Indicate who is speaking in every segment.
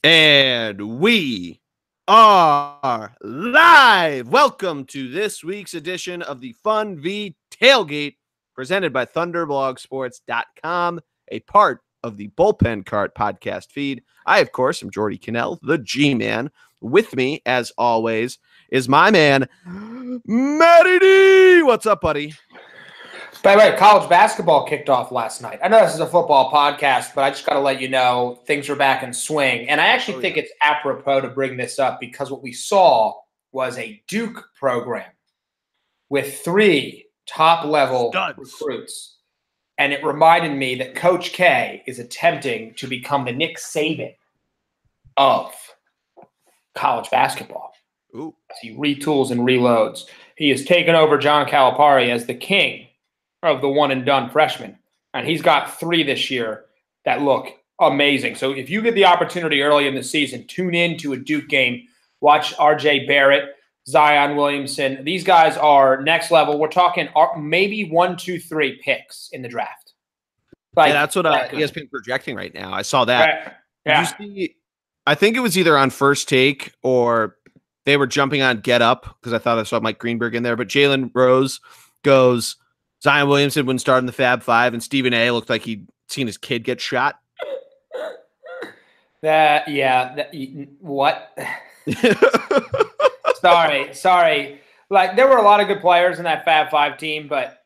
Speaker 1: And we are live. Welcome to this week's edition of the Funvee Tailgate, presented by ThunderblogSports.com, a part of the Bullpen Cart podcast feed. I, of course, am Jordy Cannell, the G-Man. With me, as always, is my man, Matty D. What's up, buddy?
Speaker 2: By the way, college basketball kicked off last night. I know this is a football podcast, but I just got to let you know things are back in swing. And I actually think it's apropos to bring this up because what we saw was a Duke program with 3 top-level recruits. And it reminded me that Coach K is attempting to become the Nick Saban of college basketball.
Speaker 1: Ooh.
Speaker 2: As he retools and reloads. He has taken over John Calipari as the king of the one-and-done freshman. And he's got 3 this year that look amazing. So if you get the opportunity early in the season, tune in to a Duke game. Watch R.J. Barrett, Zion Williamson. These guys are next level. We're talking maybe 1, 2, 3 picks in the draft.
Speaker 1: Like, yeah, that's what ESPN projecting right now. I saw that.
Speaker 2: Right. Yeah.
Speaker 1: Did you see, I think it was either on First Take or they were jumping on Get Up because I thought I saw Mike Greenberg in there. But Jalen Rose goes, Zion Williamson wouldn't start in the Fab Five, and Stephen A. looked like he'd seen his kid get shot.
Speaker 2: What? Sorry. Like, there were a lot of good players in that Fab Five team, but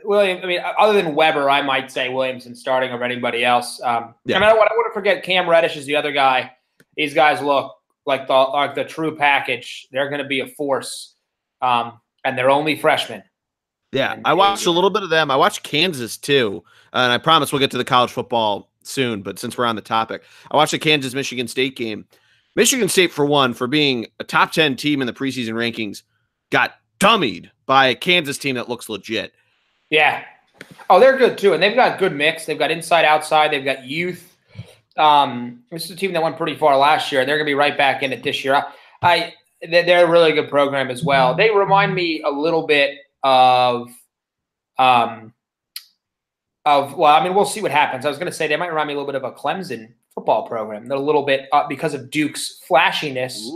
Speaker 2: other than Weber, I might say Williamson starting over anybody else. I don't want to forget Cam Reddish is the other guy. These guys look like the true package. They're going to be a force, and they're only freshmen.
Speaker 1: Yeah, I watched a little bit of them. I watched Kansas, too, and I promise we'll get to the college football soon, but since we're on the topic, I watched the Kansas-Michigan State game. Michigan State, for one, for being a top 10 team in the preseason rankings, got dummied by a Kansas team that looks legit.
Speaker 2: Yeah. Oh, they're good, too, and they've got a good mix. They've got inside, outside. They've got youth. This is a team that went pretty far last year, and they're going to be right back in it this year. They're a really good program as well. They remind me a little bit we'll see what happens. I was going to say they might remind me a little bit of a Clemson football program. They're a little bit because of Duke's flashiness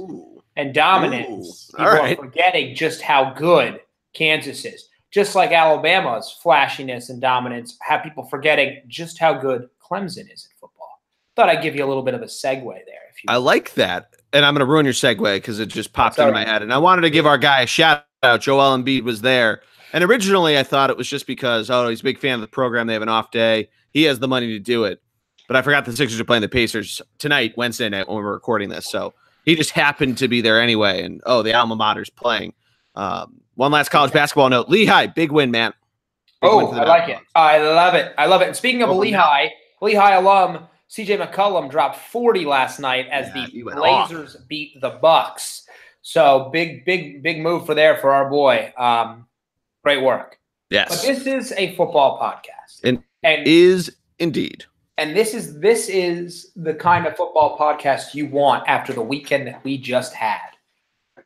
Speaker 2: and dominance. People are forgetting just how good Kansas is. Just like Alabama's flashiness and dominance, have people forgetting just how good Clemson is in football. Thought I'd give you a little bit of a segue there.
Speaker 1: I like that. And I'm going to ruin your segue because it just popped into my head. And I wanted to give our guy a shout out. Joel Embiid was there. And originally I thought it was just because, he's a big fan of the program. They have an off day. He has the money to do it. But I forgot the Sixers are playing the Pacers tonight, Wednesday night, when we're recording this. So he just happened to be there anyway. And, the alma mater's playing. One last college basketball note. Lehigh, big win, man.
Speaker 2: Big win I like it. I love it. And speaking of Lehigh alum, CJ McCollum dropped 40 last night as the Blazers beat the Bucks. So big move for our boy. Great work.
Speaker 1: Yes.
Speaker 2: But this is a football podcast.
Speaker 1: And is indeed.
Speaker 2: And this is the kind of football podcast you want after the weekend that we just had.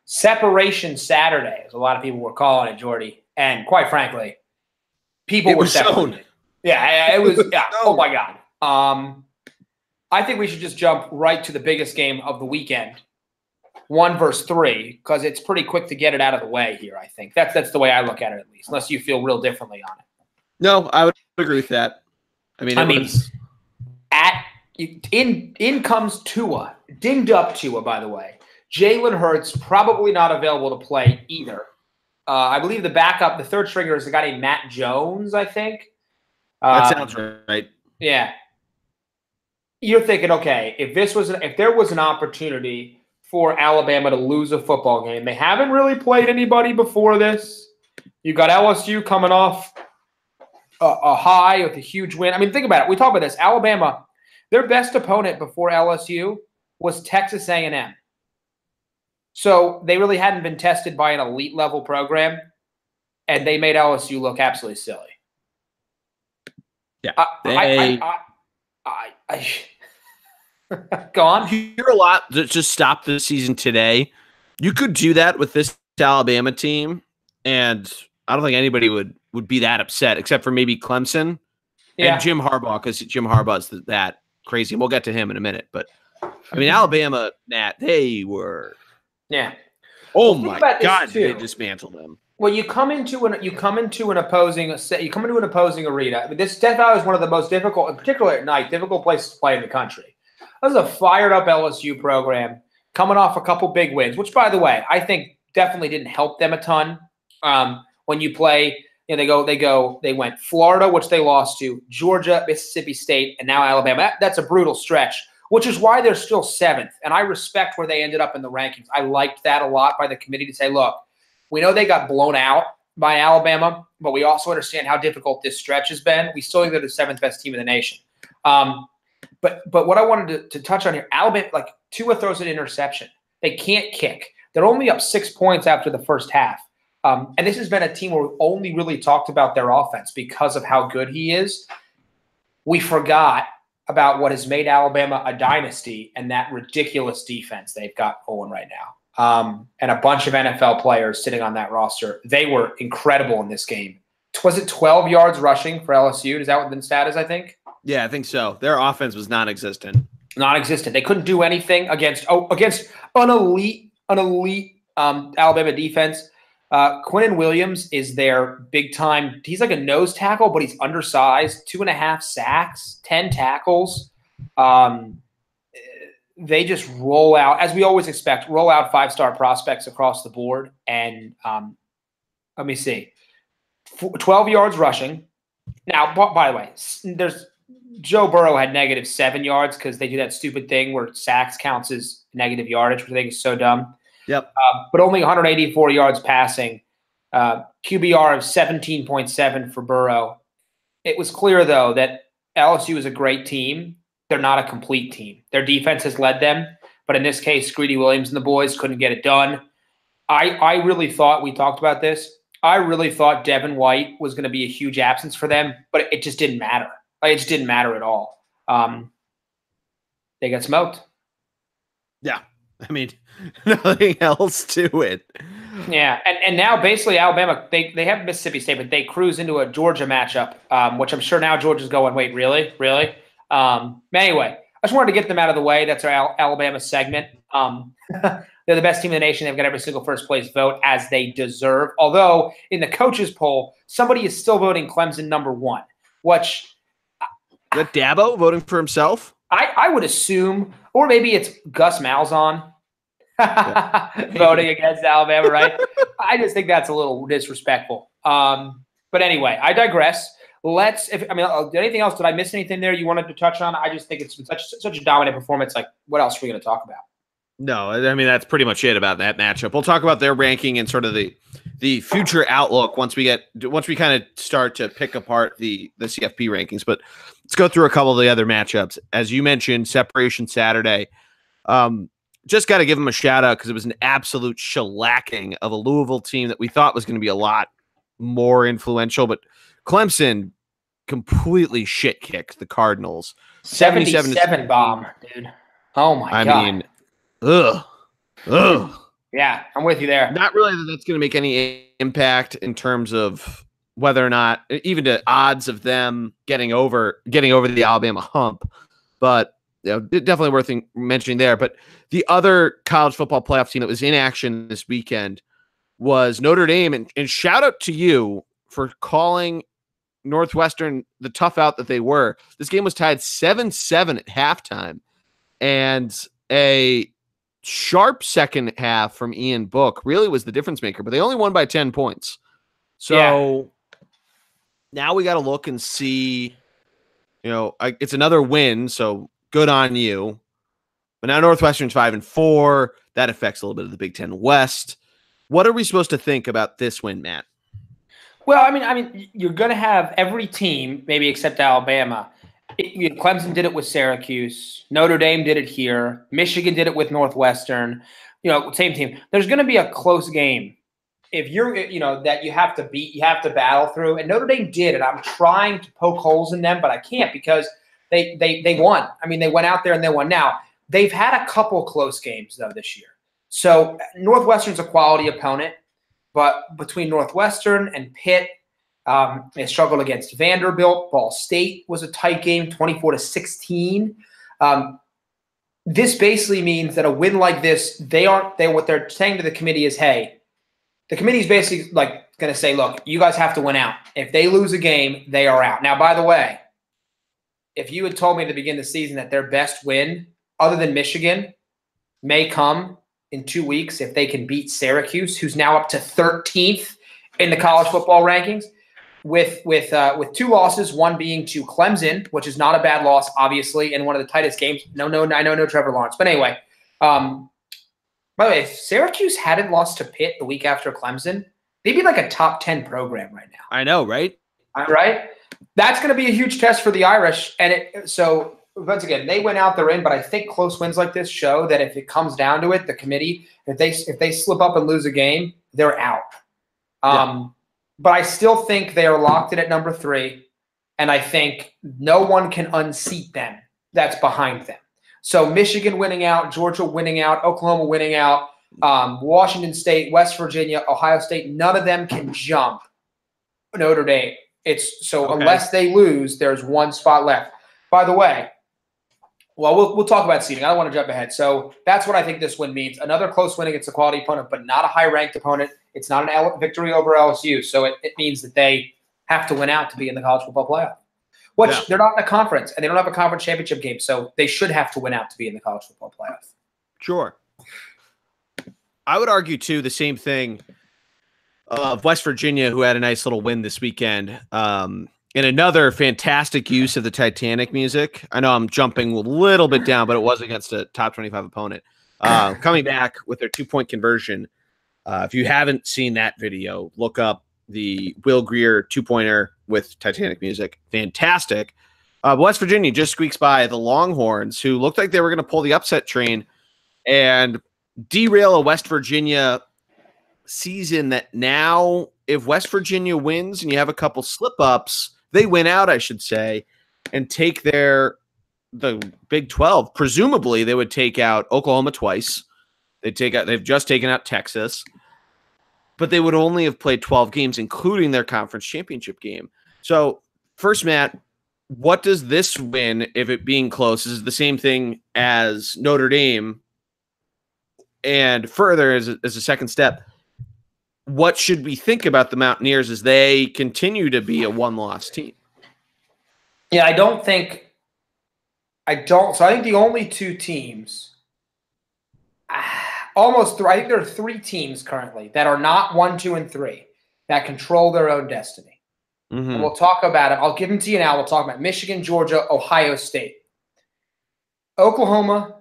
Speaker 2: Separation Saturday, as a lot of people were calling it, Jordy. And quite frankly, people were separated. Yeah, it was. Yeah. Oh my God. I think we should just jump right to the biggest game of the weekend, 1 versus 3, because it's pretty quick to get it out of the way here. I think that's the way I look at it, at least, unless you feel real differently on it.
Speaker 1: No, I would agree with that.
Speaker 2: In comes Tua, dinged up Tua, by the way. Jalen Hurts probably not available to play either. I believe the backup, the third stringer, is a guy named Matt Jones, I think.
Speaker 1: That sounds right.
Speaker 2: Yeah. You're thinking, okay, if there was an opportunity for Alabama to lose a football game, they haven't really played anybody before this. You got LSU coming off a high with a huge win. I mean, think about it. We talk about this. Alabama, their best opponent before LSU was Texas A&M. So they really hadn't been tested by an elite level program, and they made LSU look absolutely silly.
Speaker 1: Yeah,
Speaker 2: go on.
Speaker 1: You hear a lot that just stopped the season today. You could do that with this Alabama team, and I don't think anybody would be that upset, except for maybe Clemson and Jim Harbaugh, because Jim Harbaugh's that crazy. We'll get to him in a minute, but I mean, Alabama, Nat, they were.
Speaker 2: Yeah.
Speaker 1: Oh my God, they dismantled them.
Speaker 2: Well, you come into an opposing arena. I mean, this Death Valley is one of the most difficult, in particular at night, difficult places to play in the country. This is a fired up LSU program coming off a couple big wins, which, by the way, I think definitely didn't help them a ton. When you play, they went Florida, which they lost to, Georgia, Mississippi State, and now Alabama. That's a brutal stretch, which is why they're still 7th. And I respect where they ended up in the rankings. I liked that a lot by the committee to say, look, we know they got blown out by Alabama, but we also understand how difficult this stretch has been. We still think they're the 7th best team in the nation. But what I wanted to touch on here, Alabama, like Tua throws an interception. They can't kick. They're only up 6 points after the first half. And this has been a team where we've only really talked about their offense because of how good he is. We forgot about what has made Alabama a dynasty and that ridiculous defense they've got going right now. And a bunch of NFL players sitting on that roster. They were incredible in this game. Was it 12 yards rushing for LSU? Is that what the stat is, I think?
Speaker 1: Yeah, I think so. Their offense was non-existent.
Speaker 2: Non-existent. They couldn't do anything against an elite Alabama defense. Quinnen Williams is their big-time – he's like a nose tackle, but he's undersized, 2.5 sacks, 10 tackles. They just roll out, as we always expect, roll out 5-star prospects across the board. And let me see, 12 yards rushing. Now, by the way, Joe Burrow had -7 yards because they do that stupid thing where sacks counts as negative yardage, which I think is so dumb.
Speaker 1: Yep.
Speaker 2: But only 184 yards passing. QBR of 17.7 for Burrow. It was clear, though, that LSU is a great team. They're not a complete team. Their defense has led them, but in this case, Greedy Williams and the boys couldn't get it done. I really thought, we talked about this, I really thought Devin White was going to be a huge absence for them, but it just didn't matter. Like, it just didn't matter at all. They got smoked.
Speaker 1: Yeah. I mean, nothing else to it.
Speaker 2: Yeah, and now basically Alabama, they have Mississippi State, but they cruise into a Georgia matchup, which I'm sure now Georgia's going, wait, really? Anyway, I just wanted to get them out of the way. That's our Alabama segment. They're the best team in the nation. They've got every single first-place vote, as they deserve. Although, in the coaches' poll, somebody is still voting Clemson #1, which –
Speaker 1: Is that Dabo voting for himself?
Speaker 2: I would assume, or maybe it's Gus Malzahn voting against Alabama, right? I just think that's a little disrespectful. But anyway, I digress. Anything else? Did I miss anything there you wanted to touch on? I just think it's been such a dominant performance. Like, what else are we going to talk about?
Speaker 1: No, I mean, that's pretty much it about that matchup. We'll talk about their ranking and sort of the future outlook once we kind of start to pick apart the CFP rankings. But let's go through a couple of the other matchups. As you mentioned, Separation Saturday. Just got to give them a shout out because it was an absolute shellacking of a Louisville team that we thought was going to be a lot more influential, but Clemson completely shit kicked the Cardinals.
Speaker 2: 77 bomb, dude. Oh my God.
Speaker 1: I mean, ugh.
Speaker 2: Yeah, I'm with you there.
Speaker 1: Not really that that's going to make any impact in terms of whether or not, even the odds of them getting over the Alabama hump, but definitely worth mentioning there. But the other college football playoff team that was in action this weekend was Notre Dame, and shout out to you for calling Northwestern the tough out that they were. This game was tied 7-7 at halftime, and a sharp second half from Ian Book really was the difference maker, but they only won by 10 points. So now we got to look and see, it's another win, so good on you. But now Northwestern's 5-4. That affects a little bit of the Big Ten West. What are we supposed to think about this win, Matt?
Speaker 2: Well, I mean, you're going to have every team, maybe except Alabama. Clemson did it with Syracuse. Notre Dame did it here. Michigan did it with Northwestern. Same team. There's going to be a close game. If you're, that you have to beat, you have to battle through. And Notre Dame did it. I'm trying to poke holes in them, but I can't because they won. I mean, they went out there and they won. Now, they've had a couple close games, though, this year. So Northwestern's a quality opponent. But between Northwestern and Pitt, they struggled against Vanderbilt. Ball State was a tight game, 24-16. this basically means that a win like this, what they're saying to the committee is, hey, the committee is basically like going to say, look, you guys have to win out. If they lose a game, they are out. Now, by the way, if you had told me at the beginning of the season that their best win, other than Michigan, may come in 2 weeks if they can beat Syracuse, who's now up to 13th in the college football rankings, with 2 losses, one being to Clemson, which is not a bad loss, obviously, and one of the tightest games. I know no Trevor Lawrence. But anyway, by the way, if Syracuse hadn't lost to Pitt the week after Clemson, they'd be like a top 10 program right now.
Speaker 1: I know, right?
Speaker 2: Right? That's going to be a huge test for the Irish. And so, once again, they went out, they're in, but I think close wins like this show that if it comes down to it, the committee, if they slip up and lose a game, they're out. But I still think they are locked in at number 3, and I think no one can unseat them that's behind them. So Michigan winning out, Georgia winning out, Oklahoma winning out, Washington State, West Virginia, Ohio State, none of them can jump Notre Dame. Unless they lose, there's one spot left. By the way, well, we'll talk about seeding. I don't want to jump ahead. So that's what I think this win means. Another close win against a quality opponent, but not a high-ranked opponent. It's not a victory over LSU. So it means that they have to win out to be in the college football playoff, which they're not in a conference, and they don't have a conference championship game. So they should have to win out to be in the college football playoff.
Speaker 1: Sure. I would argue, too, the same thing of West Virginia, who had a nice little win this weekend. And another fantastic use of the Titanic music. I know I'm jumping a little bit down, but it was against a top 25 opponent. Coming back with their 2-point conversion. If you haven't seen that video, look up the Will Grier 2-pointer with Titanic music. Fantastic. West Virginia just squeaks by the Longhorns, who looked like they were going to pull the upset train and derail a West Virginia season that now, if West Virginia wins and you have a couple slip-ups, they win out, I should say, and take the Big 12. Presumably, they would take out Oklahoma twice. They've just taken out Texas, but they would only have played 12 games, including their conference championship game. So, first, Matt, what does this win, if it being close, is the same thing as Notre Dame? And further, as a second step, what should we think about the Mountaineers as they continue to be a one-loss team?
Speaker 2: Yeah, I think the only 2 teams, I think there are 3 teams currently that are not 1, 2, and 3 that control their own destiny. Mm-hmm. And we'll talk about it. I'll give them to you now. We'll talk about Michigan, Georgia, Ohio State. Oklahoma,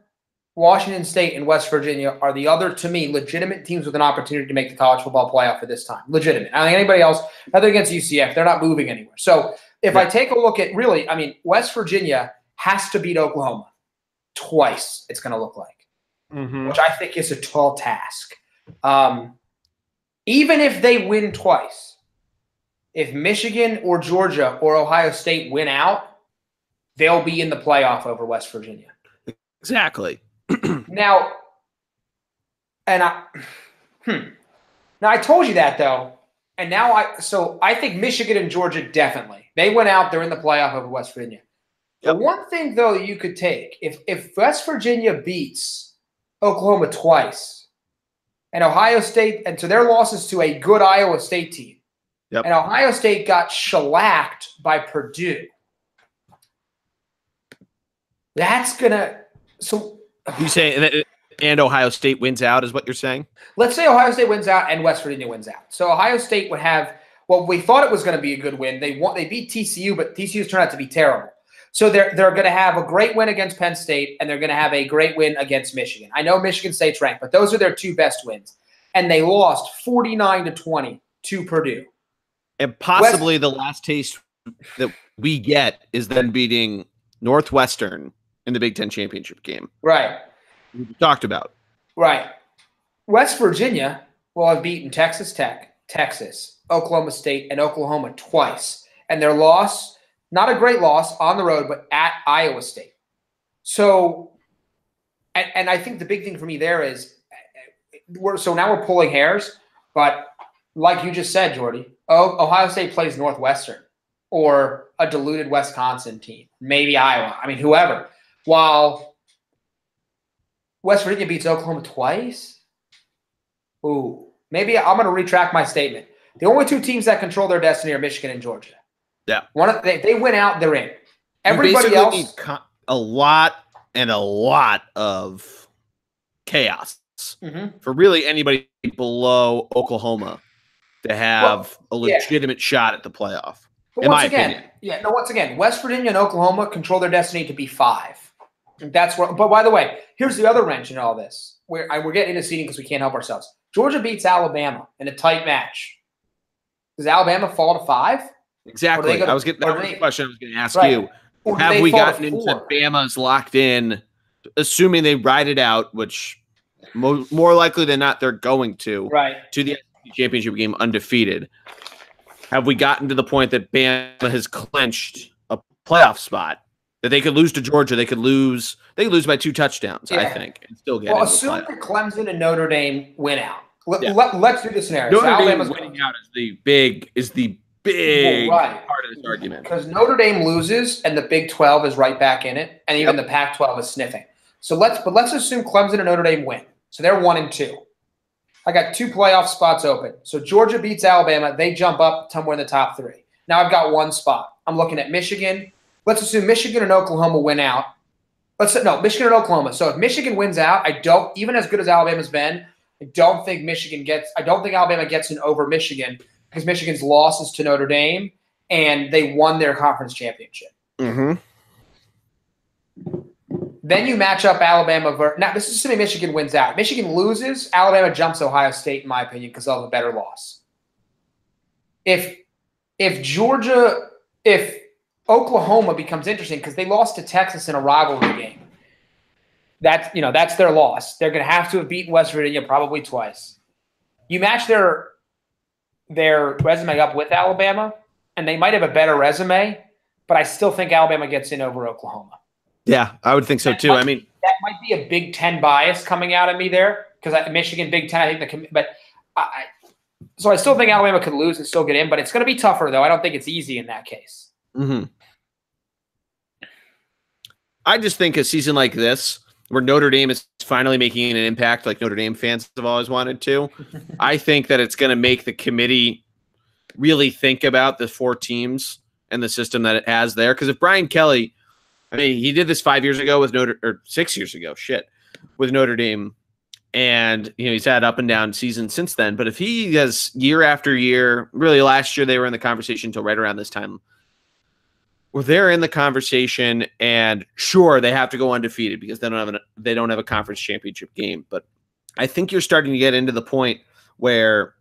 Speaker 2: Washington State, and West Virginia are the other, to me, legitimate teams with an opportunity to make the college football playoff at this time. Legitimate. I don't think anybody else, other against UCF, they're not moving anywhere. So if I take a look at West Virginia has to beat Oklahoma twice, it's going to look like, which I think is a tall task. Even if they win twice, if Michigan or Georgia or Ohio State win out, they'll be in the playoff over West Virginia.
Speaker 1: Exactly.
Speaker 2: Now, I told you that though, and now I think Michigan and Georgia definitely. They went out, they're in the playoff over West Virginia. Yep. The one thing though you could take, if West Virginia beats Oklahoma twice, and Ohio State, and so their losses to a good Iowa State team, and Ohio State got shellacked by Purdue, that's gonna
Speaker 1: You say that, and Ohio State wins out is what you're saying?
Speaker 2: Let's say Ohio State wins out and West Virginia wins out. So Ohio State would have we thought it was going to be a good win. They beat TCU, but TCU's turned out to be terrible. So they're going to have a great win against Penn State, and they're going to have a great win against Michigan. I know Michigan State's ranked, but those are their 2 best wins. And they lost 49-20 to Purdue.
Speaker 1: And possibly the last taste that we get is them beating Northwestern in the Big Ten championship game.
Speaker 2: Right.
Speaker 1: We talked about.
Speaker 2: Right. West Virginia will have beaten Texas Tech, Texas, Oklahoma State, and Oklahoma twice. And their loss, not a great loss on the road, but at Iowa State. So, and I think the big thing for me there is, now we're pulling hairs, but like you just said, Jordy, Ohio State plays Northwestern or a diluted Wisconsin team, maybe Iowa. I mean, whoever. While West Virginia beats Oklahoma twice? Ooh. Maybe I'm going to retract my statement. The only two teams that control their destiny are Michigan and Georgia.
Speaker 1: Yeah.
Speaker 2: They win out, they're in. Everybody else
Speaker 1: need a lot of chaos for really anybody below Oklahoma to have a legitimate shot at the playoff.
Speaker 2: But once again, West Virginia and Oklahoma control their destiny to be 5. That's what. But by the way, here's the other wrench in all this. We're getting into seeding because we can't help ourselves. Georgia beats Alabama in a tight match. Does Alabama fall to 5?
Speaker 1: Exactly. That was the question I was going to ask you. Have we gotten into Bama's locked in, assuming they ride it out, which more likely than not they're going to the SEC championship game undefeated? Have we gotten to the point that Bama has clinched a playoff spot that they could lose to Georgia? They could lose by 2 touchdowns, I think, and still get into the playoff.
Speaker 2: Assume that Clemson and Notre Dame win out. Let's do the scenario.
Speaker 1: Notre Dame winning out is the big part of this argument.
Speaker 2: Because Notre Dame loses and the Big 12 is right back in it, and even the Pac-12 is sniffing. So let's assume Clemson and Notre Dame win. So they're 1 and 2. I got 2 playoff spots open. So Georgia beats Alabama. They jump up somewhere in the top 3. Now I've got 1 spot. I'm looking at Michigan. Let's assume Michigan and Oklahoma win out. Michigan and Oklahoma. So if Michigan wins out, even as good as Alabama's been, I don't think Alabama gets in over Michigan because Michigan's losses to Notre Dame and they won their conference championship.
Speaker 1: Mm-hmm.
Speaker 2: Then you match up Alabama. Now, this is assuming Michigan wins out. Michigan loses, Alabama jumps Ohio State, in my opinion, because they'll have a better loss. If Oklahoma becomes interesting because they lost to Texas in a rivalry game, that's their loss. They're going to have to have beaten West Virginia probably twice. You match their resume up with Alabama, and they might have a better resume, but I still think Alabama gets in over Oklahoma.
Speaker 1: Yeah, I would think so too.
Speaker 2: That might be a Big Ten bias coming out of me there because Michigan, Big Ten. So I still think Alabama could lose and still get in, but it's going to be tougher though. I don't think it's easy in that case.
Speaker 1: Mm-hmm. I just think a season like this, where Notre Dame is finally making an impact, like Notre Dame fans have always wanted to, I think that it's going to make the committee really think about the 4 teams and the system that it has there. Because if Brian Kelly. I mean, he did this 5 years ago with 6 years ago, with Notre Dame. And, he's had up and down seasons since then. But if he has year after year, really last year they were in the conversation until right around this time, where they're in the conversation and sure, they have to go undefeated because they don't have a conference championship game. But I think you're starting to get into the point where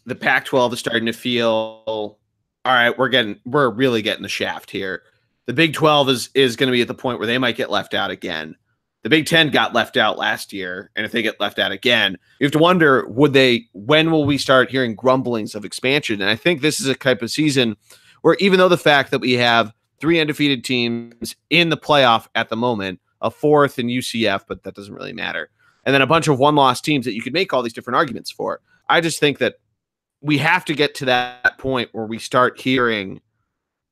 Speaker 1: the Pac-12 is starting to feel, all right, we're really getting the shaft here. The Big 12 is going to be at the point where they might get left out again. The Big 10 got left out last year, and if they get left out again, you have to wonder, when will we start hearing grumblings of expansion? And I think this is a type of season where even though the fact that we have 3 undefeated teams in the playoff at the moment, a 4th in UCF, but that doesn't really matter, and then a bunch of one-loss teams that you could make all these different arguments for, I just think that we have to get to that point where we start hearing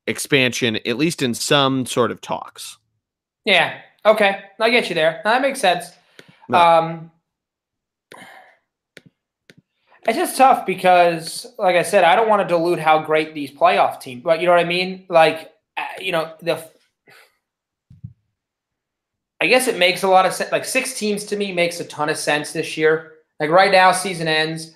Speaker 1: expansion, at least in some sort of talks.
Speaker 2: Yeah. Okay. I get you there. That makes sense. No. It's just tough because, like I said, I don't want to dilute how great these playoff teams, but you know what I mean? Like, I guess it makes a lot of sense. Like 6 teams to me makes a ton of sense this year. Like right now, season ends.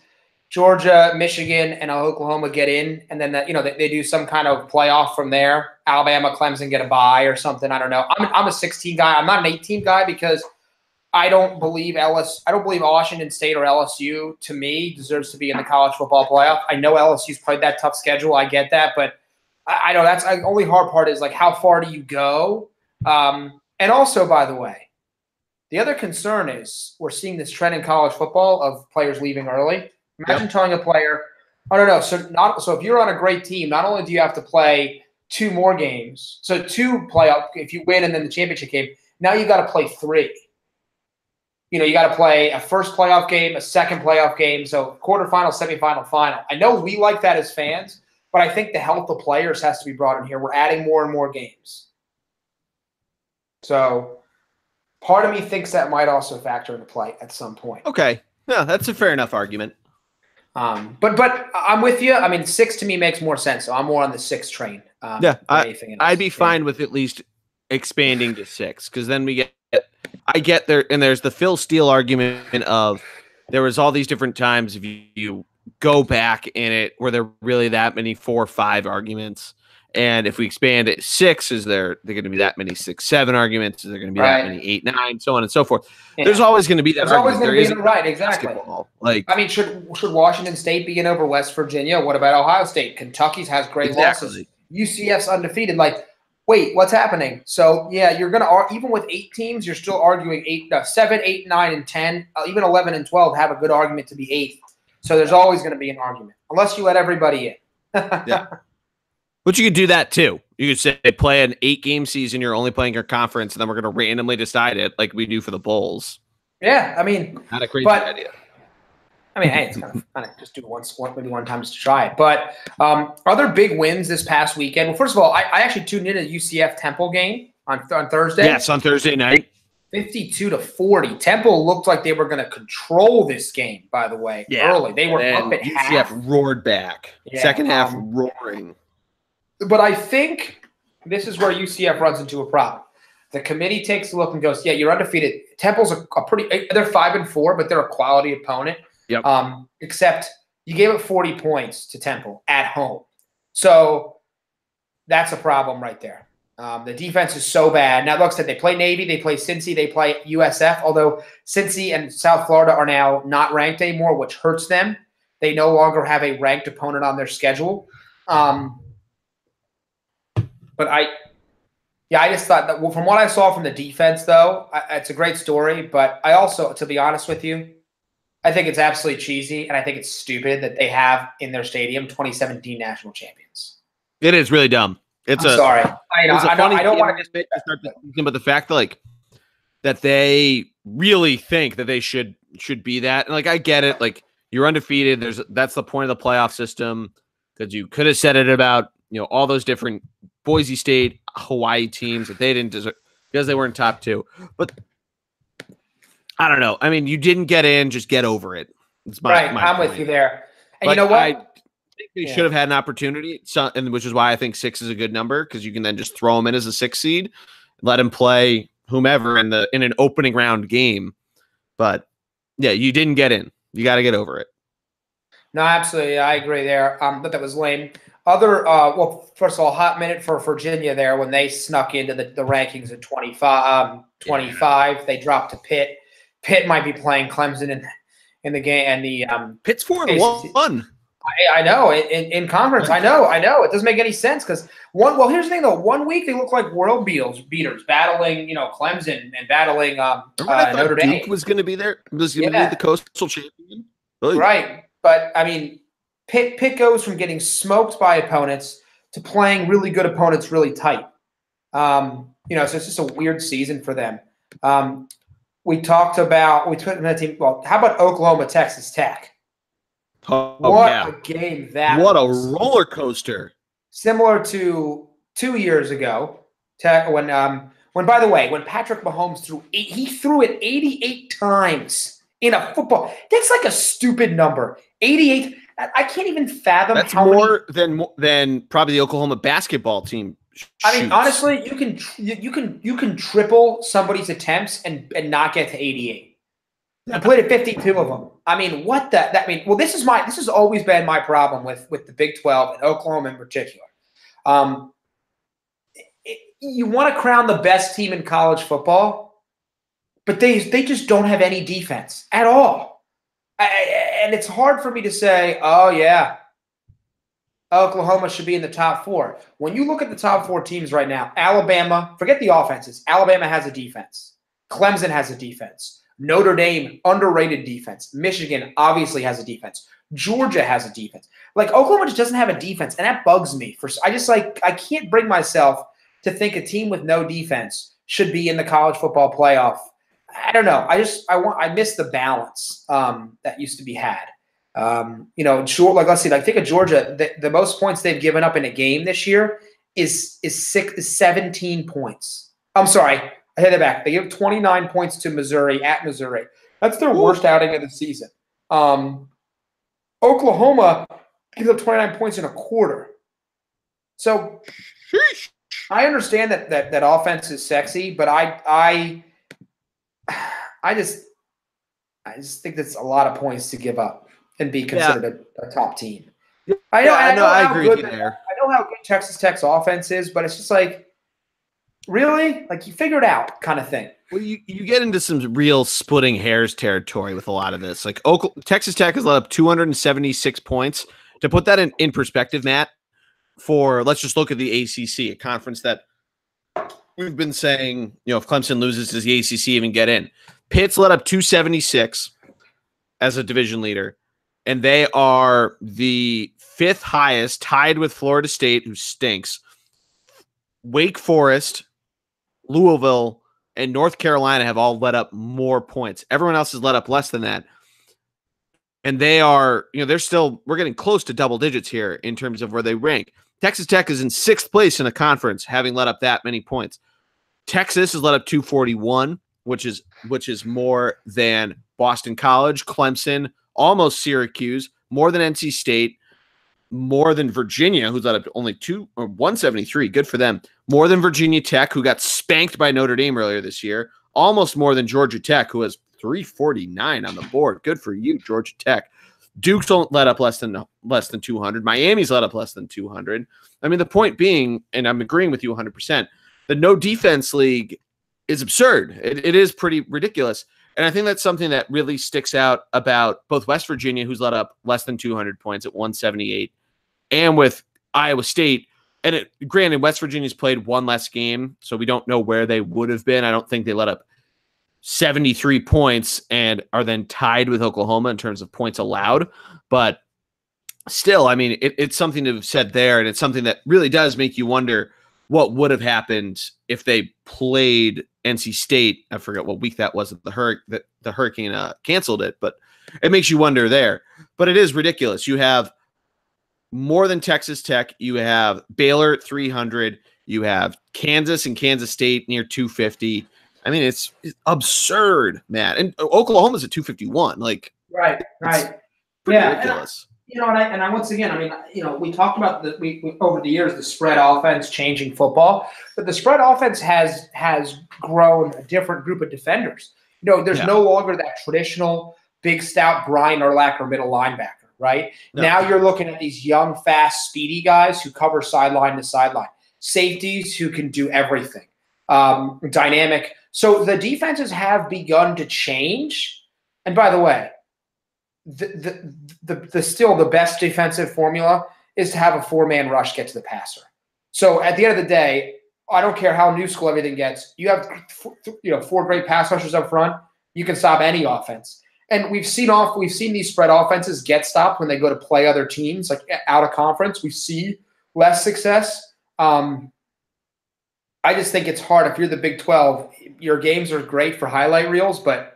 Speaker 2: Georgia, Michigan, and Oklahoma get in, and then they do some kind of playoff from there. Alabama, Clemson get a bye or something. I don't know. I'm a 16 guy. I'm not an 18 guy because I don't believe Washington State or LSU, to me, deserves to be in the college football playoff. I know LSU's played that tough schedule. I get that, but I know that's the only hard part is like how far do you go? And also, by the way, the other concern is we're seeing this trend in college football of players leaving early. Imagine telling a player, I don't know. So if you're on a great team, not only do you have to play 2 more games, so 2 playoff, if you win and then the championship game, now you got to play 3. You got to play a first playoff game, a second playoff game, so quarterfinal, semifinal, final. I know we like that as fans, but I think the health of players has to be brought in here. We're adding more and more games. So Part of me thinks that might also factor into play at some point.
Speaker 1: Okay. Yeah, that's a fair enough argument.
Speaker 2: But I'm with you. I mean, 6 to me makes more sense. So I'm more on the 6 train.
Speaker 1: I'd be fine with at least expanding to 6 because then I get there, and there's the Phil Steele argument of there was all these different times if you go back in it were there really that many 4 or 5 arguments, and if we expand it 6, is there going to be that many 6, 7 arguments? Is there going to be that many 8, 9, so on and so forth? Yeah. There's always going to be that.
Speaker 2: There's always going to be right, exactly.
Speaker 1: Basketball. Like,
Speaker 2: I mean, should Washington State be in over West Virginia? What about Ohio State? Kentucky's has great losses. UCF's undefeated. Like, wait, what's happening? So yeah, you're gonna even with 8 teams, you're still arguing 7, 8, 9, and 10, even 11 and 12 have a good argument to be 8th. So there's always going to be an argument unless you let everybody in.
Speaker 1: Yeah. But you could do that too. You could say play an 8-game season. You're only playing your conference, and then we're going to randomly decide it like we do for the bowls.
Speaker 2: Yeah, I mean,
Speaker 1: not a crazy idea.
Speaker 2: I mean, hey, it's kind of just do maybe one time just to try it. But other big wins this past weekend. Well, first of all, I actually tuned in to the UCF Temple game on Thursday.
Speaker 1: Yes, on Thursday night.
Speaker 2: 52-40. Temple looked like they were going to control this game, by the way, early. They were up at half.
Speaker 1: UCF roared back. Yeah, second half roaring. But
Speaker 2: I think this is where UCF runs into a problem. The committee takes a look and goes, yeah, you're undefeated. Temple's a pretty – they're 5-4, but they're a quality opponent.
Speaker 1: Yep.
Speaker 2: Except you gave up 40 points to Temple at home. So that's a problem right there. The defense is so bad. Now, like I said, they play Navy, they play Cincy, they play USF, although Cincy and South Florida are now not ranked anymore, which hurts them. They no longer have a ranked opponent on their schedule. But I just thought that from what I saw from the defense, though, it's a great story. But I also, to be honest with you, I think it's absolutely cheesy, and I think it's stupid that they have in their stadium 2017 national champions.
Speaker 1: It is really dumb.
Speaker 2: Sorry. I don't want to just
Speaker 1: start the season, but the fact that they really think that they should be that, and like I get it, like you're undefeated. That's the point of the playoff system because you could have said it about all those different Boise State, Hawaii teams that they didn't deserve because they weren't top 2, but. I don't know. I mean, you didn't get in, just get over it.
Speaker 2: I'm with you there. And you know what?
Speaker 1: I think they should have had an opportunity, which is why I think 6 is a good number because you can then just throw them in as a 6 seed, let them play whomever in an opening round game. But yeah, you didn't get in. You got to get over it.
Speaker 2: No, absolutely. I agree there. But that was lame. Well, first of all, hot minute for Virginia there when they snuck into the rankings at 25. They dropped to Pitt. Pitt might be playing Clemson in the game, and the
Speaker 1: Pitt's 4-1.
Speaker 2: I know in conference. I know. It doesn't make any sense because well, here's the thing though. 1 week they look like world beaters battling, Clemson and battling Notre Dame.
Speaker 1: Duke was going to be there. Was going to be the coastal champion,
Speaker 2: right? But I mean, Pitt goes from getting smoked by opponents to playing really good opponents really tight. So it's just a weird season for them. We put in that team. Well, how about Oklahoma, Texas Tech? What a game that was.
Speaker 1: What a roller coaster.
Speaker 2: Similar to 2 years ago, when by the way, when Patrick Mahomes threw it 88 times in a football. That's like a stupid number. 88. I can't even fathom.
Speaker 1: That's more than probably the Oklahoma basketball team.
Speaker 2: I mean, honestly, you can triple somebody's attempts and not get to 88. I played at 52 of them. I mean, what that mean? Well, this has always been my problem with the Big 12 and Oklahoma in particular. You want to crown the best team in college football, but they just don't have any defense at all. And it's hard for me to say, oh yeah, Oklahoma should be in the top 4. When you look at the top 4 teams right now, Alabama, forget the offenses. Alabama has a defense. Clemson has a defense. Notre Dame, underrated defense. Michigan obviously has a defense. Georgia has a defense. Like Oklahoma just doesn't have a defense, and that bugs me. I can't bring myself to think a team with no defense should be in the college football playoff. I don't know. I miss the balance that used to be had. Let's see. Think of Georgia. The most points they've given up in a game this year is 17 points. I'm sorry. I take that back. They give 29 points to Missouri at Missouri. That's their worst outing of the season. Oklahoma gives up 29 points in a quarter. So I understand that offense is sexy, but I just think that's a lot of points to give up and be considered a top team. I know
Speaker 1: I agree with you there.
Speaker 2: I know how good Texas Tech's offense is, but it's just like, really? Like, you figure it out kind of thing.
Speaker 1: Well, you get into some real splitting hairs territory with a lot of this. Like Texas Tech has let up 276 points. To put that in perspective, Matt, let's just look at the ACC, a conference that we've been saying, if Clemson loses, does the ACC even get in? Pitt's let up 276 as a division leader, and they are the 5th highest, tied with Florida State, who stinks. Wake Forest, Louisville, and North Carolina have all let up more points. Everyone else has let up less than that. And they are, we're getting close to double digits here in terms of where they rank. Texas Tech is in 6th place in the conference, having let up that many points. Texas has let up 241, which is more than Boston College, Clemson, almost Syracuse, more than NC State, more than Virginia, who's let up only 173. Good for them. More than Virginia Tech, who got spanked by Notre Dame earlier this year. Almost more than Georgia Tech, who has 349 on the board. Good for you, Georgia Tech. Duke's don't let up less than 200. Miami's let up less than 200. I mean, the point being, and I'm agreeing with you 100%, the no defense league is absurd. It is pretty ridiculous. And I think that's something that really sticks out about both West Virginia, who's let up less than 200 points at 178, and with Iowa State. And granted, West Virginia's played one less game, so we don't know where they would have been. I don't think they let up 73 points and are then tied with Oklahoma in terms of points allowed. But still, I mean, it's something to have said there, and it's something that really does make you wonder what would have happened if they played NC State. I forget what week that was that the Hurricane canceled it, but it makes you wonder there. But it is ridiculous. You have more than Texas Tech. You have Baylor at 300. You have Kansas and Kansas State near 250. I mean, it's absurd, Matt. And Oklahoma's at 251. Like,
Speaker 2: right.
Speaker 1: Ridiculous.
Speaker 2: And I once again, I mean, we talked about over the years the spread offense changing football, but the spread offense has grown a different group of defenders. There's no longer that traditional big, stout Brian Urlacher middle linebacker, right? No. Now you're looking at these young, fast, speedy guys who cover sideline to sideline, safeties who can do everything, dynamic. So the defenses have begun to change. And by the way, the still the best defensive formula is to have a 4-man rush get to the passer. So at the end of the day, I don't care how new school everything gets. You have 4 great pass rushers up front. You can stop any offense. And we've seen these spread offenses get stopped when they go to play other teams, like out of conference. We see less success. I just think it's hard. If you're the Big 12, your games are great for highlight reels, but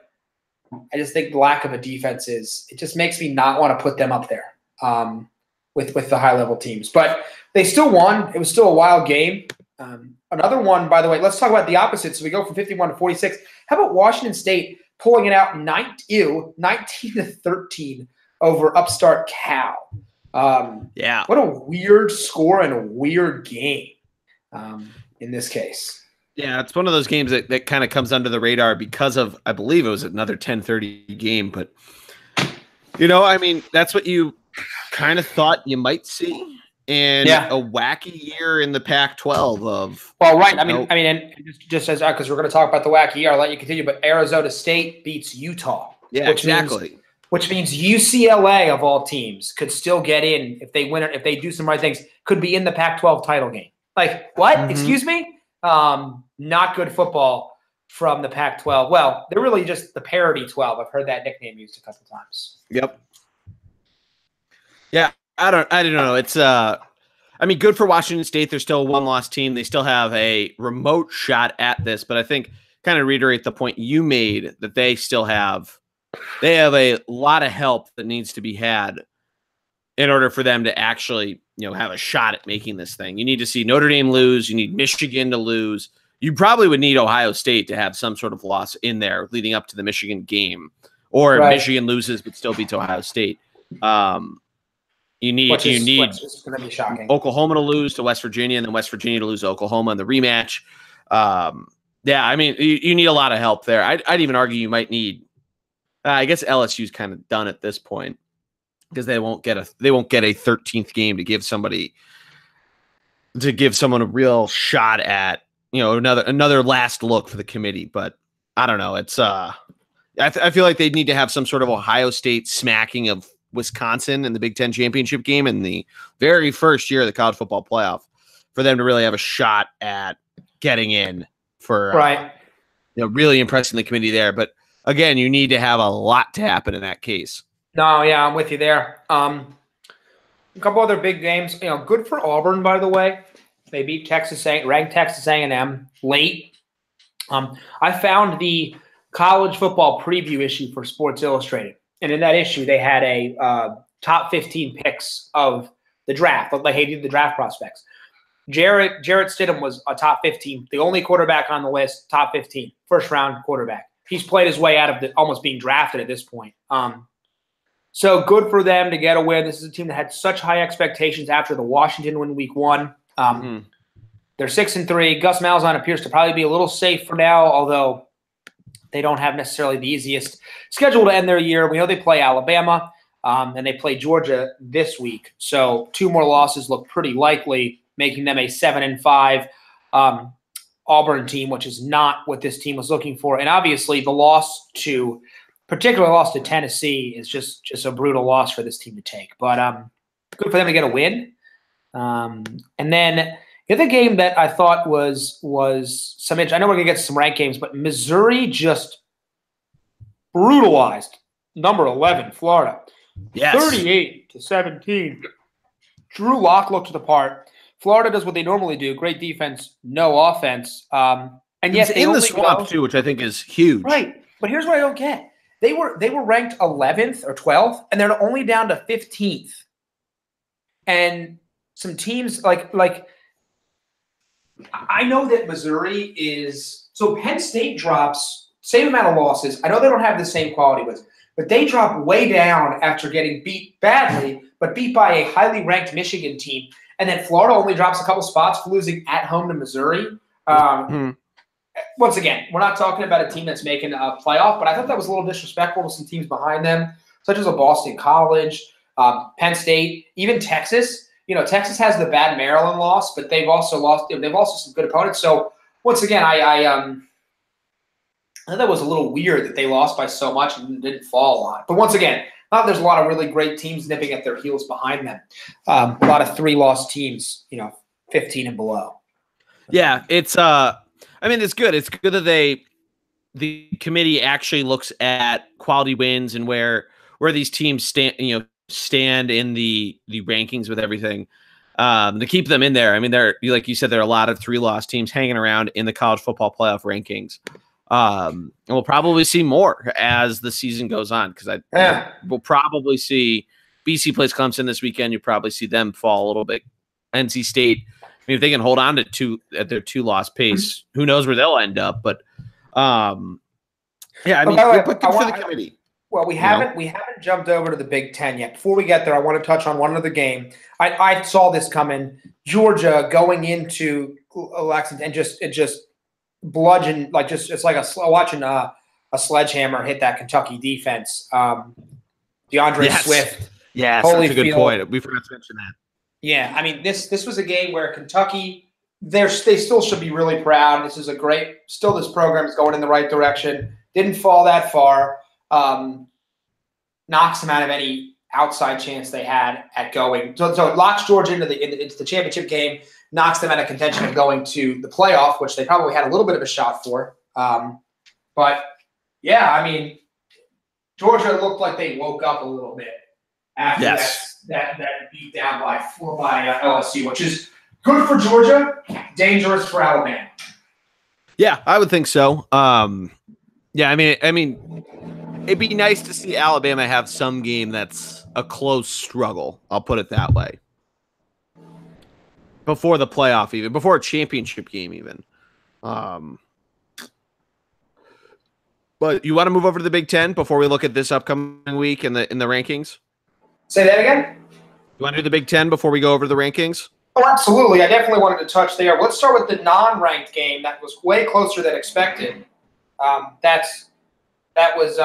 Speaker 2: I just think the lack of a defense it just makes me not want to put them up there with the high-level teams. But they still won. It was still a wild game. Another one, by the way, let's talk about the opposite. So we go from 51 to 46. How about Washington State pulling it out 19-13 over upstart Cal? What a weird score and a weird game in this case.
Speaker 1: Yeah, it's one of those games that kind of comes under the radar because of, I believe it was another 10:30 game. But, I mean, that's what you kind of thought you might see in a wacky year in the Pac-12 of.
Speaker 2: Well, right. And just as because we're going to talk about the wacky year, I'll let you continue. But Arizona State beats Utah.
Speaker 1: Yeah, exactly.
Speaker 2: Which means UCLA of all teams could still get in if they win it, if they do some right things, could be in the Pac-12 title game. Like, what? Mm-hmm. Excuse me? Not good football from the Pac-12. Well, they're really just the parody 12. I've heard that nickname used a couple times.
Speaker 1: Yep. Yeah, I don't know. It's good for Washington State. They're still a one-loss team. They still have a remote shot at this, but I think kind of reiterate the point you made that they have a lot of help that needs to be had in order for them to actually, have a shot at making this thing. You need to see Notre Dame lose. You need Michigan to lose. you probably would need Ohio State to have some sort of loss in there leading up to the Michigan game, or Michigan loses but still beats Ohio State. You need
Speaker 2: which is going to be shocking.
Speaker 1: Oklahoma to lose to West Virginia, and then West Virginia to lose to Oklahoma in the rematch. Yeah, I mean, you need a lot of help there. I'd even argue you might need. I guess LSU's kind of done at this point because they won't get a 13th game to give someone a real shot at another last look for the committee. But I don't know. It's I feel like they need to have some sort of Ohio State smacking of Wisconsin in the Big Ten championship game in the very first year of the college football playoff for them to really have a shot at getting in for really impressing the committee there. But again, you need to have a lot to happen in that case.
Speaker 2: No, yeah, I'm with you there. A couple other big games. Good for Auburn, by the way. They beat ranked Texas A&M late. I found the college football preview issue for Sports Illustrated, and in that issue, they had a top 15 picks of the draft. Like they did the draft prospects. Jarrett Stidham was a top 15, the only quarterback on the list, top 15, first round quarterback. He's played his way out of almost being drafted at this point. So good for them to get a win. This is a team that had such high expectations after the Washington win week 1. They're 6-3. Gus Malzahn appears to probably be a little safe for now, although they don't have necessarily the easiest schedule to end their year. We know they play Alabama, and they play Georgia this week. So 2 more losses look pretty likely, making them a 7-5 Auburn team, which is not what this team was looking for. And obviously the particular loss to Tennessee is just a brutal loss for this team to take. But good for them to get a win. And then the other game that I thought was some – I know we're going to get to some ranked games, but Missouri just brutalized number 11, Florida. Yes. 38-17. Drew Lock looked the part. Florida does what they normally do: great defense, no offense. And yet
Speaker 1: in the swamp too, which I think is huge.
Speaker 2: Right, but here's what I don't get: they were ranked 11th or 12th, and they're only down to 15th. And some teams like I know that Missouri is so Penn State drops same amount of losses. I know they don't have the same quality wins, but they drop way down after getting beat badly, but beat by a highly ranked Michigan team. And then Florida only drops a couple spots for losing at home to Missouri. Once again, we're not talking about a team that's making a playoff, but I thought that was a little disrespectful to some teams behind them, such as a Boston College, Penn State, even Texas. Texas has the bad Maryland loss, but they've also lost. They've also some good opponents. So once again, I thought that was a little weird that they lost by so much and didn't fall a lot. But once again, there's a lot of really great teams nipping at their heels behind them. A lot of 3-loss teams, 15 and below.
Speaker 1: Yeah, it's it's good. It's good that the committee actually looks at quality wins and where these teams stand in the rankings with everything to keep them in there. I mean, like you said, there are a lot of 3-loss teams hanging around in the college football playoff rankings. And we'll probably see more as the season goes on because we'll probably see BC plays Clemson this weekend. You probably see them fall a little bit. NC State, if they can hold on to their 2-loss pace, who knows where they'll end up? But good for the committee.
Speaker 2: Well, we haven't jumped over to the Big Ten yet. Before we get there, I want to touch on one other game. I saw this coming. Georgia going into Lexington and just bludgeon it's like watching a sledgehammer hit that Kentucky defense. DeAndre Swift.
Speaker 1: Yeah, that's a good point. We forgot to mention that.
Speaker 2: Yeah, I mean this was a game where Kentucky they still should be really proud. This is this program is going in the right direction. Didn't fall that far. Knocks them out of any outside chance they had at going. So it locks Georgia into the championship game. Knocks them out of contention of going to the playoff, which they probably had a little bit of a shot for. But, yeah, I mean, Georgia looked like they woke up a little bit after that beat down by LSU, which is good for Georgia, dangerous for Alabama.
Speaker 1: Yeah, I would think so. I mean, it'd be nice to see Alabama have some game that's a close struggle. I'll put it that way. Before the playoff, even before a championship game, even. But you want to move over to the Big Ten before we look at this upcoming week in the rankings?
Speaker 2: Say that again?
Speaker 1: You want to do the Big Ten before we go over the rankings?
Speaker 2: Oh, absolutely. I definitely wanted to touch there. Let's start with the non-ranked game that was way closer than expected. That was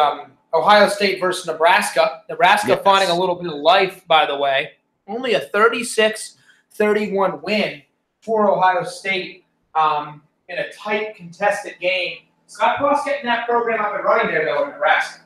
Speaker 2: Ohio State versus Nebraska. Nebraska finding a little bit of life, by the way. Only a 36-31 win for Ohio State in a tight, contested game. Scott Frost getting that program up and running there, though, in Nebraska.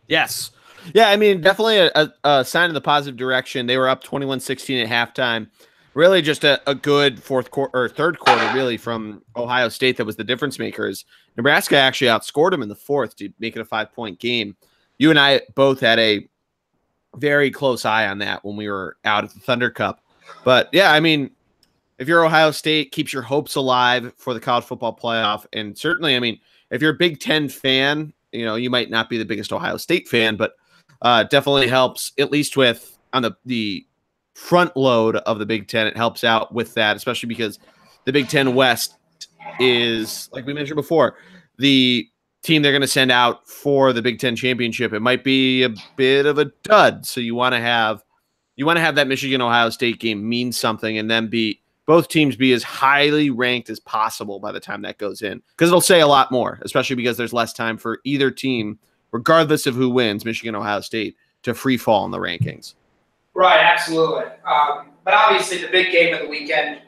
Speaker 1: Yes. Yeah, I mean, definitely a sign of the positive direction. They were up 21-16 at halftime. Really just a good third quarter, really, from Ohio State that was the difference makers. Nebraska actually outscored them in the fourth to make it a 5-point game. You and I both had a very close eye on that when we were out at the Thunder Cup. But, yeah, I mean, if you're Ohio State, keeps your hopes alive for the college football playoff. And certainly, I mean, if you're a Big Ten fan, you know, you might not be the biggest Ohio State fan, but definitely helps, at least with on the front load of the Big Ten. It helps out with that, especially because the Big Ten West is, like we mentioned before, the team they're going to send out for the Big Ten championship. It might be a bit of a dud. So you want to have that Michigan-Ohio State game mean something and then both teams be as highly ranked as possible by the time that goes in, because it'll say a lot more, especially because there's less time for either team, regardless of who wins, Michigan, Ohio State, to free fall in the rankings.
Speaker 2: Right, absolutely. But obviously the big game of the weekend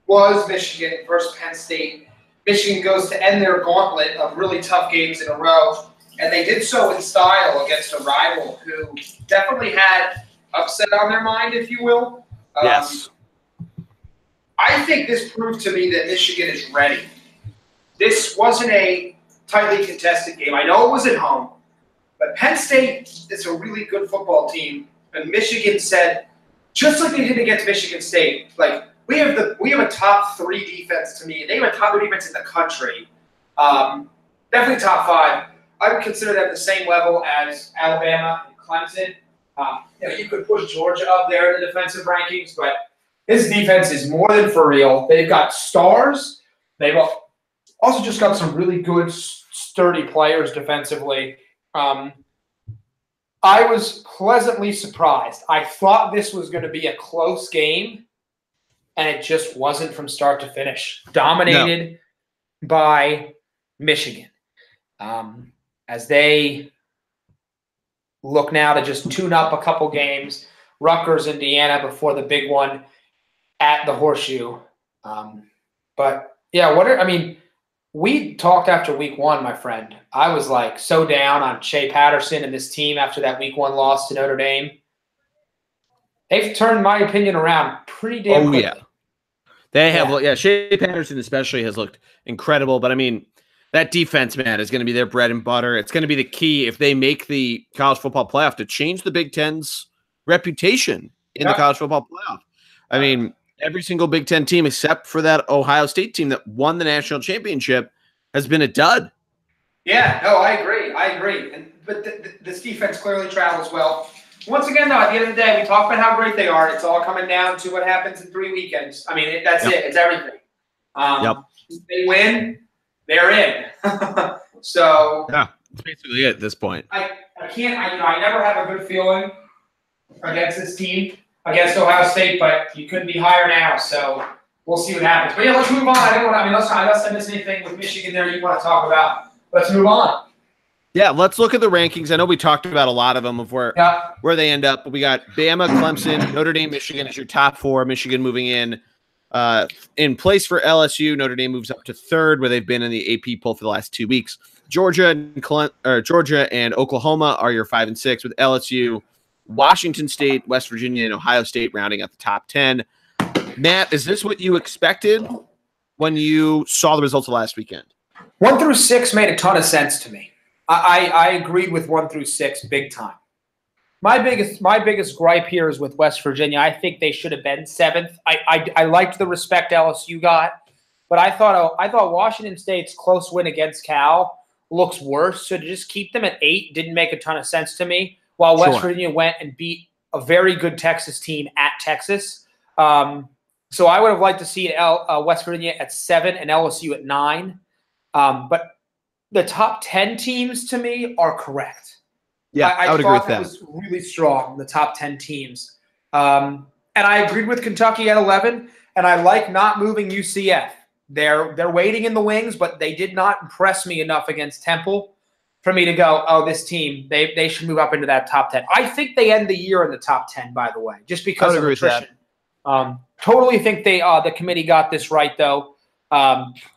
Speaker 2: was Michigan versus Penn State. Michigan goes to end their gauntlet of really tough games in a row, and they did so in style against a rival who definitely had upset on their mind, if you will.
Speaker 1: Yes.
Speaker 2: I think this proved to me that Michigan is ready. This wasn't a tightly contested game. I know it was at home, but Penn State is a really good football team, and Michigan said, just like they did against Michigan State, like we have a top 3 defense to me, and they have a top 3 defense in the country. Definitely top 5. I would consider them the same level as Alabama and Clemson. You could push Georgia up there in the defensive rankings, but his defense is more than for real. They've got stars. They've also just got some really good, sturdy players defensively. I was pleasantly surprised. I thought this was going to be a close game, and it just wasn't from start to finish. Dominated by Michigan. As they look now to just tune up a couple games. Rutgers, Indiana before the big one at the Horseshoe. But yeah, we talked after week 1, my friend. I was like so down on Shea Patterson and this team after that week 1 loss to Notre Dame. They've turned my opinion around pretty damn quickly.
Speaker 1: Yeah. They have, Shea Patterson especially has looked incredible. But I mean, that defense, man, is going to be their bread and butter. It's going to be the key if they make the college football playoff to change the Big Ten's reputation in the college football playoff. I mean, every single Big Ten team except for that Ohio State team that won the national championship has been a dud.
Speaker 2: Yeah, no, I agree. But this defense clearly travels well. Once again, though, at the end of the day, we talk about how great they are. It's all coming down to what happens in 3 weekends. I mean, that's it. It's everything. If they win, they're in. So
Speaker 1: yeah, that's basically it at this point.
Speaker 2: I never have a good feeling against this team, against Ohio State, but you couldn't be higher now. So we'll see what happens. But yeah, let's move on. Unless I miss anything with Michigan there you want to talk about. Let's move on.
Speaker 1: Yeah, let's look at the rankings. I know we talked about a lot of them of where they end up, but we got Bama, Clemson, Notre Dame, Michigan as your top 4. Michigan moving in place for LSU. Notre Dame moves up to 3rd, where they've been in the AP poll for the last 2 weeks. Georgia and Oklahoma are your 5 and 6, with LSU, Washington State, West Virginia, and Ohio State rounding out the top 10. Matt, is this what you expected when you saw the results of last weekend?
Speaker 2: 1 through 6 made a ton of sense to me. I agreed with 1 through 6 big time. My biggest gripe here is with West Virginia. I think they should have been 7th. I liked the respect LSU got, but I thought Washington State's close win against Cal looks worse. So to just keep them at 8 didn't make a ton of sense to me. While West Virginia went and beat a very good Texas team at Texas. So I would have liked to see West Virginia at 7 and LSU at 9. But the top 10 teams to me are correct.
Speaker 1: Yeah, I would agree with that.
Speaker 2: That was really strong, the top 10 teams. And I agreed with Kentucky at 11, and I like not moving UCF. They're waiting in the wings, but they did not impress me enough against Temple for me to go, oh, this team, they should move up into that top 10. I think they end the year in the top 10, by the way, just because of attrition. Totally think the committee got this right, though.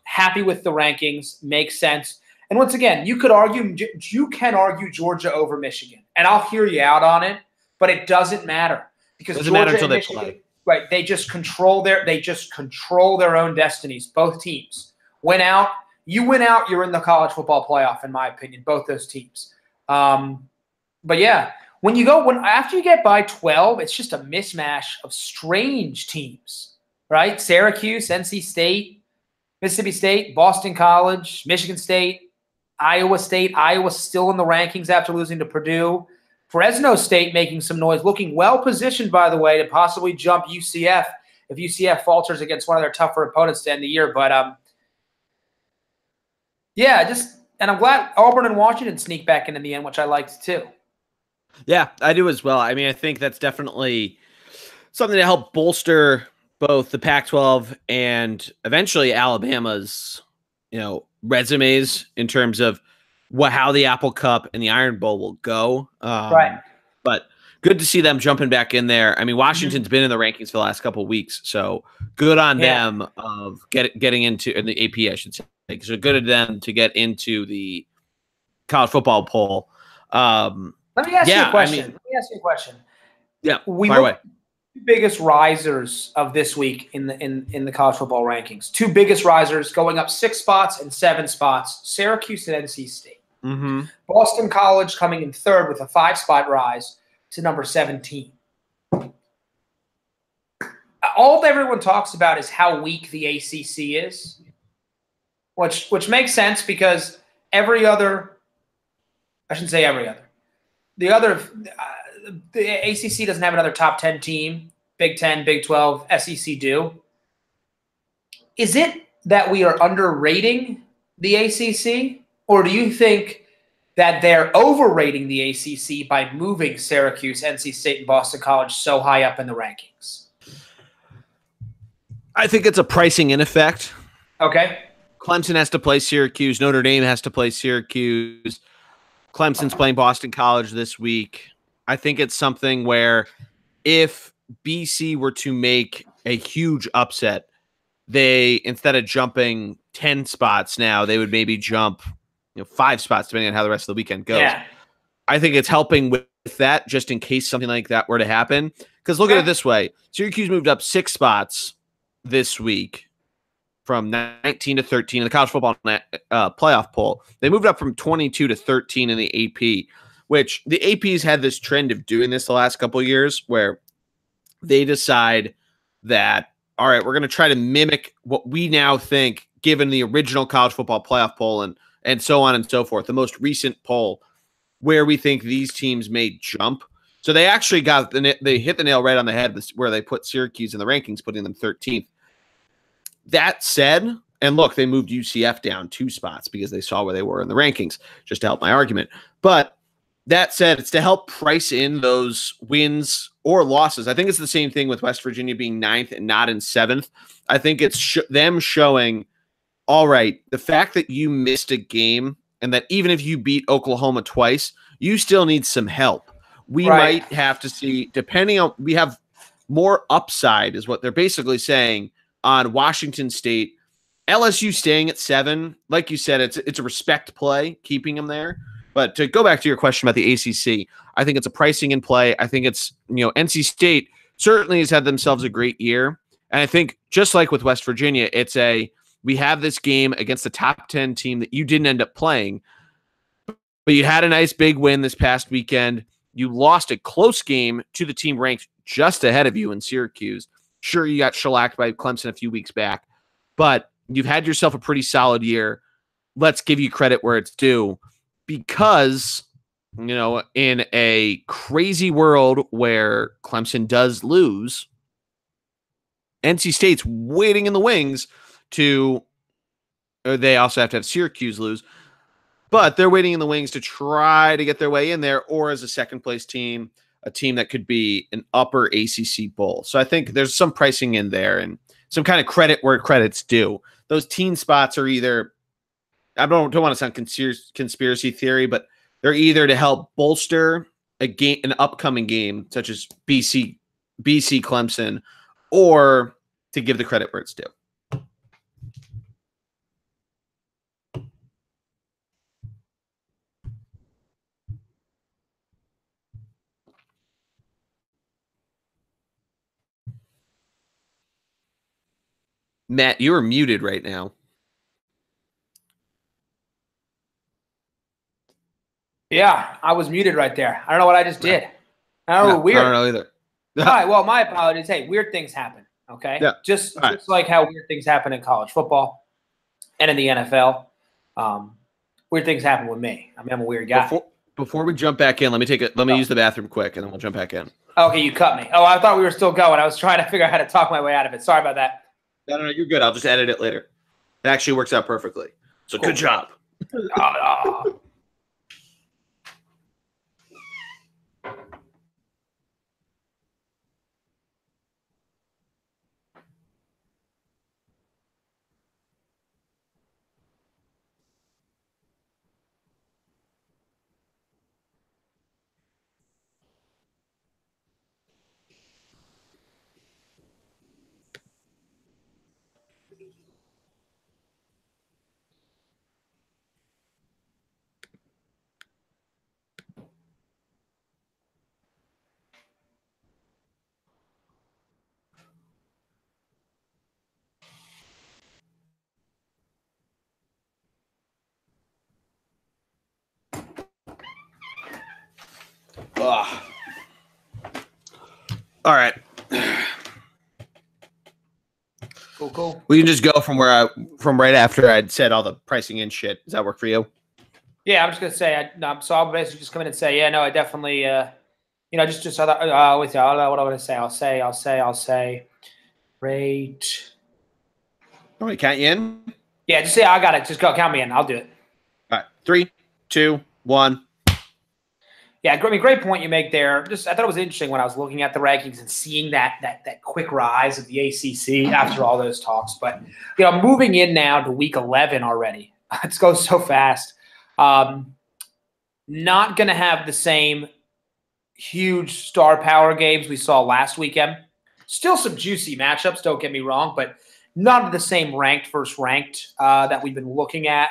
Speaker 2: Happy with the rankings. Makes sense. And once again, you can argue Georgia over Michigan, and I'll hear you out on it, but it doesn't matter because Georgia and Michigan, right? They just control their own destinies. Both teams win out. You win out, you're in the college football playoff, in my opinion. Both those teams. But yeah, after you get by 12, it's just a mismatch of strange teams, right? Syracuse, NC State, Mississippi State, Boston College, Michigan State, Iowa State. Iowa's still in the rankings after losing to Purdue. Fresno State making some noise, looking well-positioned, by the way, to possibly jump UCF if UCF falters against one of their tougher opponents to end the year. But, yeah, and I'm glad Auburn and Washington sneak back in the end, which I liked too.
Speaker 1: Yeah, I do as well. I mean, I think that's definitely something to help bolster both the Pac-12 and eventually Alabama's, resumes in terms of how the Apple Cup and the Iron Bowl will go.
Speaker 2: Right.
Speaker 1: But good to see them jumping back in there. I mean, Washington's been in the rankings for the last couple of weeks, so good on them of getting into in the AP, I should say. So good of them to get into the college football poll.
Speaker 2: Let me ask you a question.
Speaker 1: Yeah, fire away.
Speaker 2: Two biggest risers of this week in the college football rankings. Two biggest risers going up 6 spots and 7 spots. Syracuse and NC State.
Speaker 1: Mm-hmm.
Speaker 2: Boston College coming in 3rd with a 5-spot rise to number 17. All everyone talks about is how weak the ACC is, which makes sense because every other – I shouldn't say every other. The ACC doesn't have another top 10 team. Big 10, Big 12, SEC do. Is it that we are underrating the ACC, or do you think that they're overrating the ACC by moving Syracuse, NC State, and Boston College so high up in the rankings?
Speaker 1: I think it's a pricing in effect.
Speaker 2: Okay.
Speaker 1: Clemson has to play Syracuse. Notre Dame has to play Syracuse. Clemson's playing Boston College this week. I think it's something where if BC were to make a huge upset, they, instead of jumping 10 spots now, they would maybe jump 5 spots, depending on how the rest of the weekend goes. Yeah. I think it's helping with that, just in case something like that were to happen. Because look at it this way. Syracuse moved up 6 spots this week from 19 to 13 in the college football playoff poll. They moved up from 22 to 13 in the AP, which the AP's had this trend of doing this the last couple of years where they decide that, all right, we're going to try to mimic what we now think, given the original college football playoff poll and so on and so forth, the most recent poll, where we think these teams may jump. So they actually they hit the nail right on the head where they put Syracuse in the rankings, putting them 13th. That said, and look, they moved UCF down 2 spots because they saw where they were in the rankings, just to help my argument. But that said, it's to help price in those wins or losses. I think it's the same thing with West Virginia being 9th and not in 7th. I think it's them showing, all right, the fact that you missed a game and that even if you beat Oklahoma twice, you still need some help. We might have to see, depending on, we have more upside is what they're basically saying on Washington State. LSU staying at 7, like you said, it's a respect play, keeping them there. But to go back to your question about the ACC, I think it's a pricing in play. I think it's, NC State certainly has had themselves a great year. And I think just like with West Virginia, we have this game against the top 10 team that you didn't end up playing, but you had a nice big win this past weekend. You lost a close game to the team ranked just ahead of you in Syracuse. Sure, you got shellacked by Clemson a few weeks back, but you've had yourself a pretty solid year. Let's give you credit where it's due, because, in a crazy world where Clemson does lose, NC State's waiting in the wings to. They also have to have Syracuse lose, but they're waiting in the wings to try to get their way in there, or as a second place team, a team that could be an upper ACC bowl. So I think there's some pricing in there and some kind of credit where credit's due. Those teen spots are either, I don't want to sound conspiracy theory, but they're either to help bolster an upcoming game such as BC Clemson, or to give the credit where it's due. Matt, you are muted right now.
Speaker 2: Yeah, I was muted right there. I don't know what I just did. I don't know, weird.
Speaker 1: I don't know either.
Speaker 2: All right, well, my apologies. Hey, weird things happen, okay?
Speaker 1: Yeah.
Speaker 2: Just like how weird things happen in college football and in the NFL. Weird things happen with me. I mean, I'm a weird guy.
Speaker 1: Before we jump back in, let me use the bathroom quick, and then we'll jump back in.
Speaker 2: Okay, you cut me. Oh, I thought we were still going. I was trying to figure out how to talk my way out of it. Sorry about that.
Speaker 1: No, you're good. I'll just edit it later. It actually works out perfectly. So cool. Good job. Ugh. All right.
Speaker 2: Cool.
Speaker 1: We can just go from right after I'd said all the pricing and shit. Does that work for you?
Speaker 2: Yeah, I'm just gonna say. So I'll basically just come in and say, yeah, no, I definitely, just I thought, with you, what I want to say, I'll say, rate.
Speaker 1: Want me to count you in?
Speaker 2: Yeah, just say I got it. Just go count me in. I'll do it.
Speaker 1: All right, 3, 2, 1.
Speaker 2: Yeah, I mean, great point you make there. I thought it was interesting when I was looking at the rankings and seeing that quick rise of the ACC after all those talks. But moving in now to week 11 already. It's going so fast. Not going to have the same huge star power games we saw last weekend. Still some juicy matchups, don't get me wrong, but not the same ranked versus ranked that we've been looking at.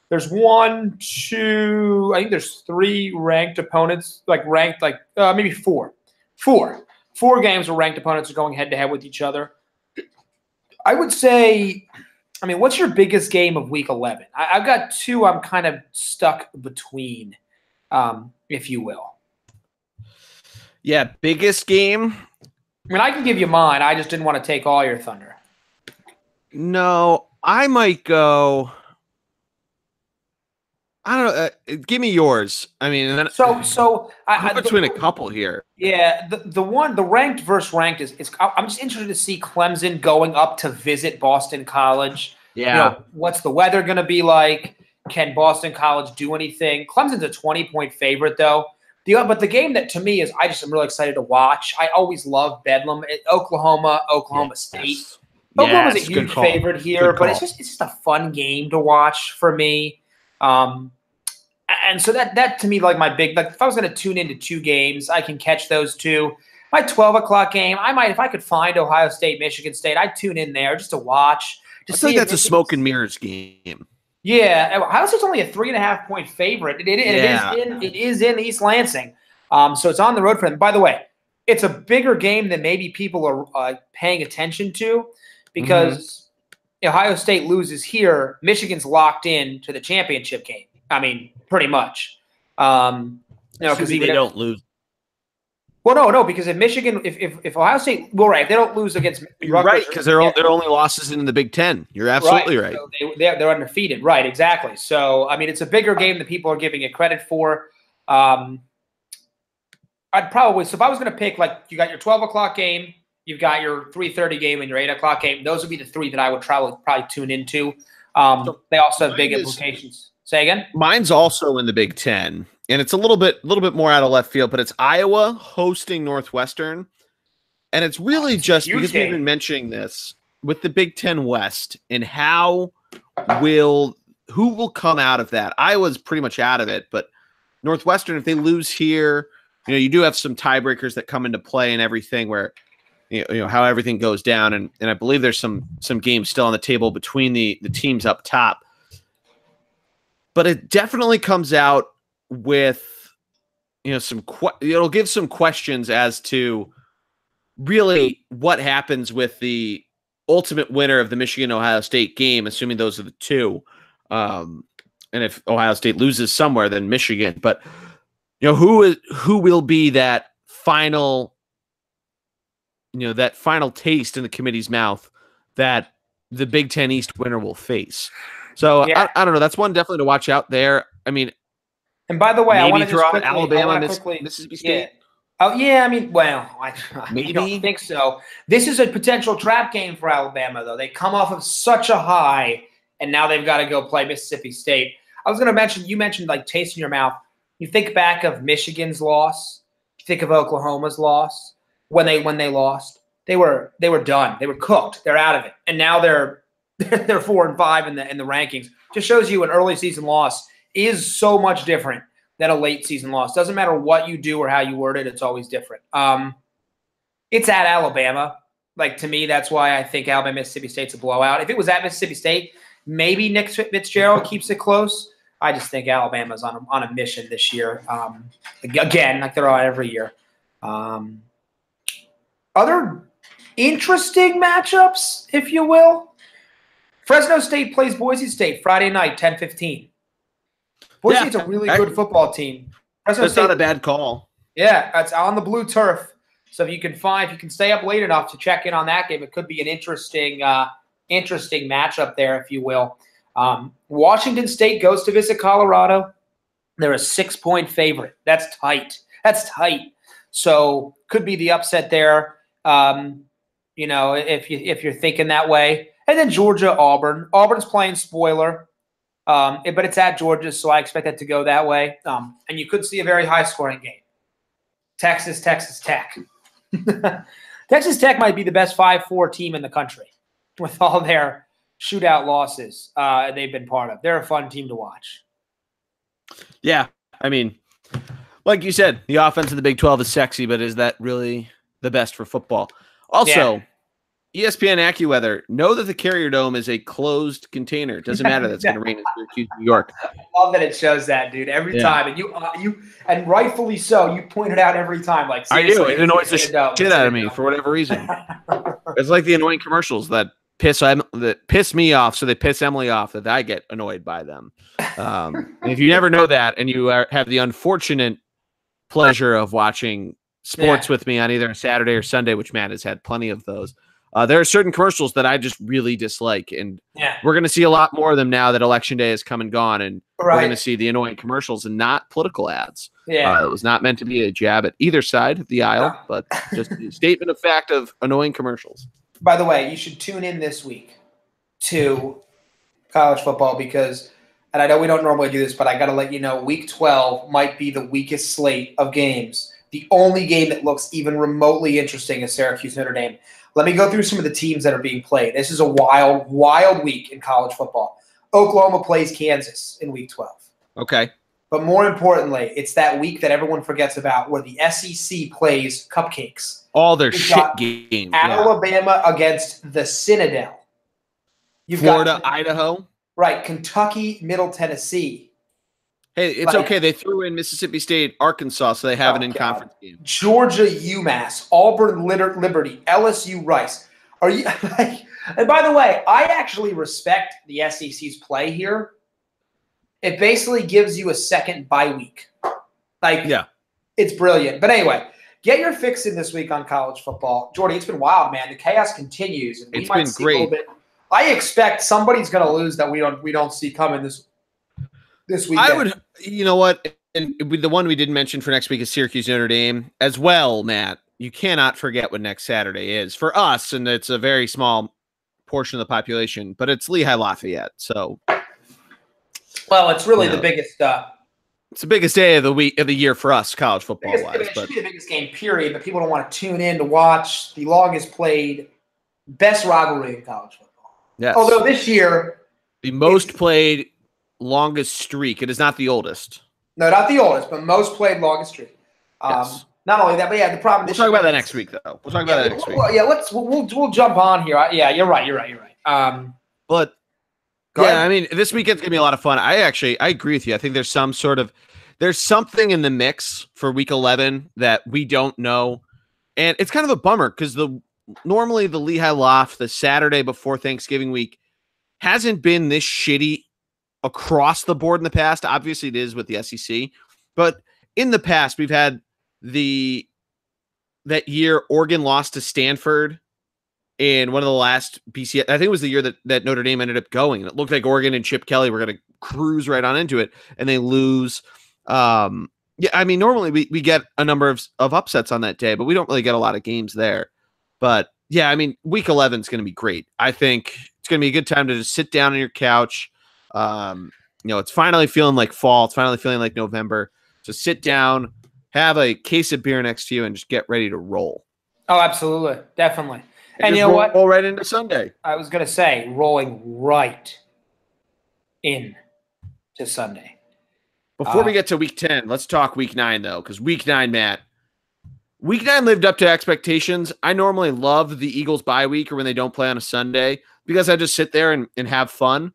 Speaker 2: There's 1, 2, I think there's 3 ranked opponents, maybe 4. 4 games where ranked opponents are going head-to-head with each other. I would say, what's your biggest game of week 11? I've got 2 I'm kind of stuck between, if you will.
Speaker 1: Yeah, biggest game?
Speaker 2: I can give you mine. I just didn't want to take all your thunder.
Speaker 1: No, I might go... I don't know. Give me yours. I'm between a couple here.
Speaker 2: Yeah, the ranked versus ranked is I'm just interested to see Clemson going up to visit Boston College.
Speaker 1: Yeah.
Speaker 2: What's the weather going to be like? Can Boston College do anything? Clemson's a 20-point favorite though. But the game that to me is I'm really excited to watch. I always love Bedlam. Oklahoma State. Oklahoma's a huge favorite here, but it's just a fun game to watch for me. And so that to me, my big, if I was going to tune into 2 games, I can catch those 2. My 12 o'clock game, I might, if I could find Ohio State, Michigan State, I'd tune in there just to watch.
Speaker 1: I feel like that's a smoke and mirrors game.
Speaker 2: Yeah, Ohio State's only a 3.5-point favorite. It is in East Lansing, so it's on the road for them. By the way, it's a bigger game than maybe people are paying attention to because Ohio State loses here, Michigan's locked in to the championship game. Pretty much. Because
Speaker 1: they don't lose.
Speaker 2: Well, no, because if Michigan, if Ohio State, if they don't lose against
Speaker 1: Rutgers, right, because they're only losses in the Big Ten. You're absolutely right.
Speaker 2: So they're undefeated, right? Exactly. So it's a bigger game than people are giving it credit for. I'd probably, so if I was going to pick, you got your 12 o'clock game You've got your 3:30 game and your 8 o'clock game. Those would be the three that I would probably tune into. They also have big implications. Say again?
Speaker 1: Mine's also in the Big Ten, and it's a little bit more out of left field, but it's Iowa hosting Northwestern. And it's really just because we've been mentioning this with the Big Ten West and who will come out of that. Iowa's pretty much out of it, but Northwestern, if they lose here, you do have some tiebreakers that come into play and everything where, how everything goes down. And I believe there's some games still on the table between the teams up top. But it definitely comes out with, it'll give some questions as to really what happens with the ultimate winner of the Michigan-Ohio State game, assuming those are the two. And if Ohio State loses somewhere, then Michigan. But who will be that final, that final taste in the committee's mouth that the Big Ten East winner will face? So I don't know. That's one definitely to watch out there. I mean,
Speaker 2: and by the way, I want to
Speaker 1: throw out Alabama, Mississippi State.
Speaker 2: Yeah. Oh, yeah, I mean, well, I don't think so. This is a potential trap game for Alabama, though. They come off of such a high, and now they've got to go play Mississippi State. I was going to mention, you mentioned, like, taste in your mouth. You think back of Michigan's loss. You think of Oklahoma's loss. When they lost, they were done. They were cooked. They're out of it. And now they're 4-5 in the rankings. Just shows you an early season loss is so much different than a late season loss. Doesn't matter what you do or how you word it, it's always different. It's at Alabama. Like, to me, that's why I think Alabama-Mississippi State's a blowout. If it was at Mississippi State, maybe Nick Fitzgerald keeps it close. I just think Alabama's on a mission this year. Again, like they're on every year. Other interesting matchups, if you will. Fresno State plays Boise State Friday night, 10:15. Boise State's a really good football team.
Speaker 1: That's not a bad call.
Speaker 2: Yeah, it's on the blue turf. So if you can stay up late enough to check in on that game, it could be an interesting matchup there, if you will. Washington State goes to visit Colorado. They're a 6-point favorite. That's tight. So could be the upset there. If you're thinking that way. And then Georgia, Auburn. Auburn's playing spoiler. But it's at Georgia, so I expect that to go that way. And you could see a very high-scoring game. Texas Tech. Texas Tech might be the best 5-4 team in the country with all their shootout losses they've been part of. They're a fun team to watch.
Speaker 1: Yeah, I mean, like you said, the offense of the Big 12 is sexy, but is that really the best for football? Also, ESPN AccuWeather, know that the Carrier Dome is a closed container. It doesn't matter that it's going to rain in Syracuse, New York.
Speaker 2: I love that it shows that, dude, every time. And you and rightfully so, you point it out every time. Like,
Speaker 1: I do. It annoys the shit out of me for whatever reason. It's like the annoying commercials that piss me off, so they piss Emily off that I get annoyed by them. And if you never know that and you have the unfortunate pleasure of watching sports with me on either a Saturday or Sunday, which Matt has had plenty of those, there are certain commercials that I just really dislike, and we're going to see a lot more of them now that Election Day has come and gone, and we're going to see the annoying commercials and not political ads. It was not meant to be a jab at either side of the aisle, but just a statement of fact of annoying commercials.
Speaker 2: By the way, you should tune in this week to college football because, and I know we don't normally do this, but I got to let you know, Week 12 might be the weakest slate of games. The only game that looks even remotely interesting is Syracuse-Notre Dame. Let me go through some of the teams that are being played. This is a wild, wild week in college football. Oklahoma plays Kansas in Week 12.
Speaker 1: Okay.
Speaker 2: But more importantly, it's that week that everyone forgets about where the SEC plays cupcakes.
Speaker 1: All their shit games.
Speaker 2: Alabama against the Citadel.
Speaker 1: You've Florida, Idaho.
Speaker 2: Right. Kentucky, Middle Tennessee.
Speaker 1: Hey, it's okay. They threw in Mississippi State, Arkansas, so they have an in-conference game.
Speaker 2: Georgia, UMass, Auburn, Liberty, LSU, Rice. Are you? And by the way, I actually respect the SEC's play here. It basically gives you a second bye week. It's brilliant. But anyway, get your fix in this week on college football. Jordy, it's been wild, man. The chaos continues. And
Speaker 1: it's been great.
Speaker 2: A little bit. I expect somebody's going to lose that we don't see coming this weekend.
Speaker 1: I would, you know what? And the one we didn't mention for next week is Syracuse Notre Dame as well, Matt. you cannot forget what next Saturday is for us, and it's a very small portion of the population, but it's Lehigh Lafayette. So,
Speaker 2: well, it's really the biggest.
Speaker 1: It's the biggest day of the week of the year for us, college football wise.
Speaker 2: It should be the biggest game, period. But people don't want to tune in to watch the longest played, best rivalry in college football.
Speaker 1: Yes.
Speaker 2: Although this year,
Speaker 1: the most played, longest streak. It is not the oldest.
Speaker 2: No, not the oldest, but most played, longest streak.
Speaker 1: Yes.
Speaker 2: Not only that, but yeah, the problem.
Speaker 1: We'll talk about that next week, though. We'll talk about that next week.
Speaker 2: We'll jump on here. Yeah, you're right.
Speaker 1: But yeah, I mean, this weekend's gonna be a lot of fun. I agree with you. I think there's something in the mix for week 11 that we don't know, and it's kind of a bummer because normally the Lehigh Loft, the Saturday before Thanksgiving week, hasn't been this shitty across the board in the past. Obviously, it is with the SEC, but in the past we've had that year Oregon lost to Stanford in one of the last BCS. I think it was the year that Notre Dame ended up going. It looked like Oregon and Chip Kelly were going to cruise right on into it, and they lose. Yeah, I mean, normally we get a number of upsets on that day, but we don't really get a lot of games there. But yeah, I mean, week 11 is going to be great. I think it's going to be a good time to just sit down on your couch. It's finally feeling like fall. It's finally feeling like November. So sit down, have a case of beer next to you, and just get ready to roll.
Speaker 2: Oh, absolutely. Definitely. And you know what?
Speaker 1: Roll right into Sunday.
Speaker 2: I was going to say, rolling right in to Sunday.
Speaker 1: Before we get to week 10, let's talk week 9, though, because week 9, Matt, week 9 lived up to expectations. I normally love the Eagles bye week or when they don't play on a Sunday because I just sit there and have fun.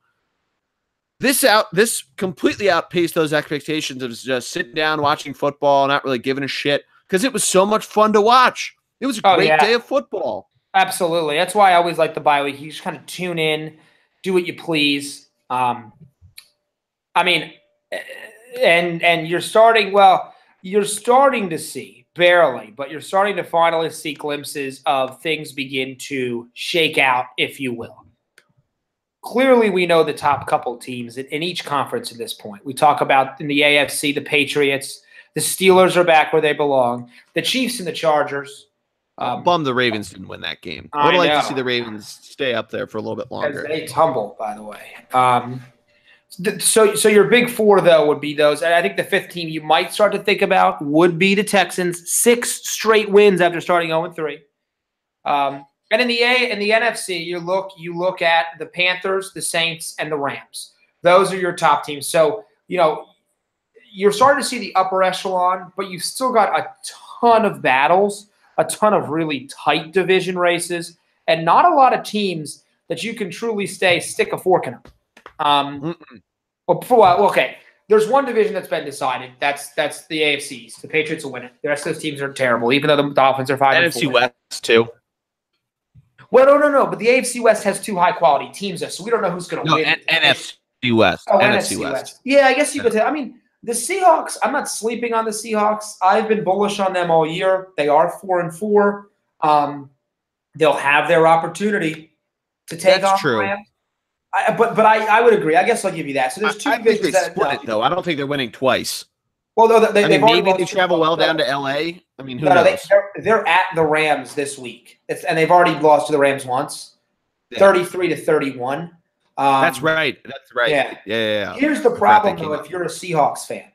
Speaker 1: This completely outpaced those expectations of just sitting down, watching football, not really giving a shit because it was so much fun to watch. It was a great day of football.
Speaker 2: Absolutely. That's why I always like the bye week. You just kind of tune in, do what you please. I mean, and you're starting to see, barely, but you're starting to finally see glimpses of things begin to shake out, if you will. Clearly, we know the top couple teams in each conference at this point. We talk about in the AFC, the Patriots, the Steelers are back where they belong, the Chiefs and the Chargers.
Speaker 1: Bummed the Ravens didn't win that game. I would like to see the Ravens stay up there for a little bit longer.
Speaker 2: As they tumble, by the way. So your big four, though, would be those. And I think the fifth team you might start to think about would be the Texans. 6 straight wins after starting 0-3. And in the NFC, you look at the Panthers, the Saints, and the Rams. Those are your top teams. So, you're starting to see the upper echelon, but you've still got a ton of battles, a ton of really tight division races, and not a lot of teams that you can truly stick a fork in them. Okay. There's one division that's been decided. That's the AFC East. The Patriots will win it. The rest of those teams are terrible, even though the Dolphins are 5-4.
Speaker 1: NFC West, too.
Speaker 2: Well, no. But the AFC West has 2 high-quality teams there, so we don't know who's going to win.
Speaker 1: NFC West.
Speaker 2: Oh, NFC West. Yeah, I guess you could tell. I mean, the Seahawks, I'm not sleeping on the Seahawks. I've been bullish on them all year. They are 4-4. They'll have their opportunity to take off. That's true. But I would agree. I guess I'll give you that. So there's 2 divisions that
Speaker 1: split it, though. I don't think they're winning twice.
Speaker 2: Well, no,
Speaker 1: maybe they travel well down to LA. I mean, who knows?
Speaker 2: They're at the Rams this week, and they've already lost to the Rams once, 33-31.
Speaker 1: That's right. Yeah.
Speaker 2: Here's the problem, though. If you're a Seahawks fan,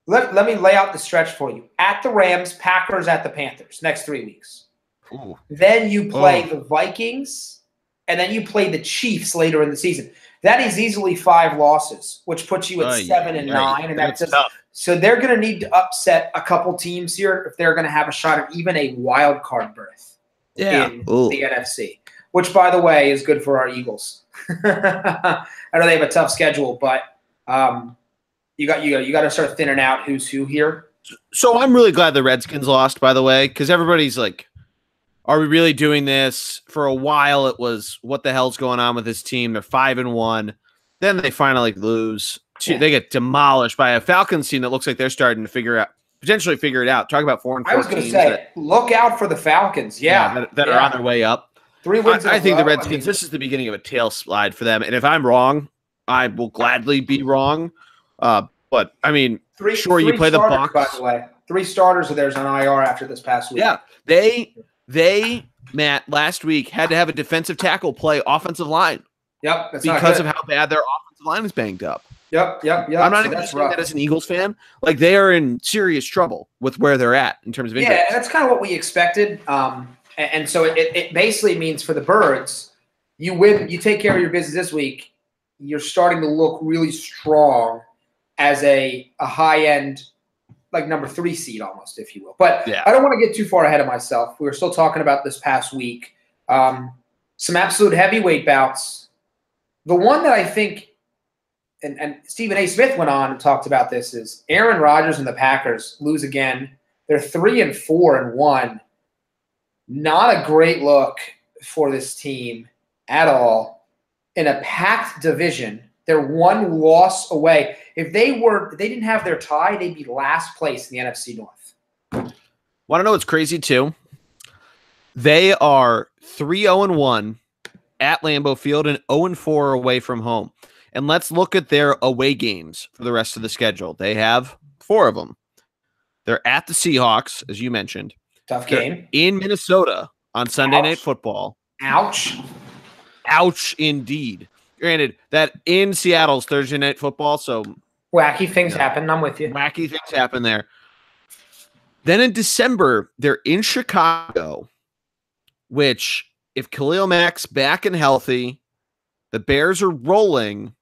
Speaker 2: let me lay out the stretch for you. At the Rams, Packers, at the Panthers, next 3 weeks.
Speaker 1: Ooh.
Speaker 2: Then you play the Vikings, and then you play the Chiefs later in the season. That is easily 5 losses, which puts you at 7-9, and that's tough. So they're going to need to upset a couple teams here if they're going to have a shot at even a wild card berth in the NFC, which, by the way, is good for our Eagles. I know they have a tough schedule, but you got to start thinning out who's who here.
Speaker 1: So I'm really glad the Redskins lost, by the way, because everybody's like, are we really doing this? For a while, it was, what the hell's going on with this team? They're 5-1. Then they finally lose. They get demolished by a Falcons team that looks like they're starting to potentially figure it out. Talk about 4-4
Speaker 2: I was going to say, look out for the Falcons. That
Speaker 1: are on their way up.
Speaker 2: 3 wins.
Speaker 1: I think the Redskins, this is the beginning of a tail slide for them. And if I'm wrong, I will gladly be wrong. But, I mean, You play the Bucs.
Speaker 2: By the way, 3 starters of theirs on IR after this past week.
Speaker 1: Yeah, they Matt last week had to have a defensive tackle play offensive line.
Speaker 2: Yep, that's
Speaker 1: because of how bad their offensive line is banged up.
Speaker 2: Yep.
Speaker 1: I'm not even saying that as an Eagles fan. Like, they are in serious trouble with where they're at in terms of injuries.
Speaker 2: Yeah, that's kind of what we expected. And so it basically means for the Birds, you win, you take care of your business this week, you're starting to look really strong as a high-end, like number 3 seed almost, if you will. But I don't want to get too far ahead of myself. We were still talking about this past week. Some absolute heavyweight bouts. The one that I think, and Stephen A. Smith went on and talked about this, is Aaron Rodgers and the Packers lose again. They're 3-4-1. Not a great look for this team at all. In a packed division, they're 1 loss away. If they didn't have their tie, they'd be last place in the NFC North.
Speaker 1: Want to know what's crazy too? They are 3-0-1 at Lambeau Field and 0-4 away from home. And let's look at their away games for the rest of the schedule. They have 4 of them. They're at the Seahawks, as you mentioned.
Speaker 2: Tough game.
Speaker 1: They're in Minnesota on Sunday Night Football.
Speaker 2: Ouch.
Speaker 1: Ouch, indeed. Granted, that in Seattle's Thursday Night Football, so
Speaker 2: wacky things happen. I'm with you.
Speaker 1: Wacky things happen there. Then in December, they're in Chicago, which, if Khalil Mack's back and healthy, the Bears are rolling.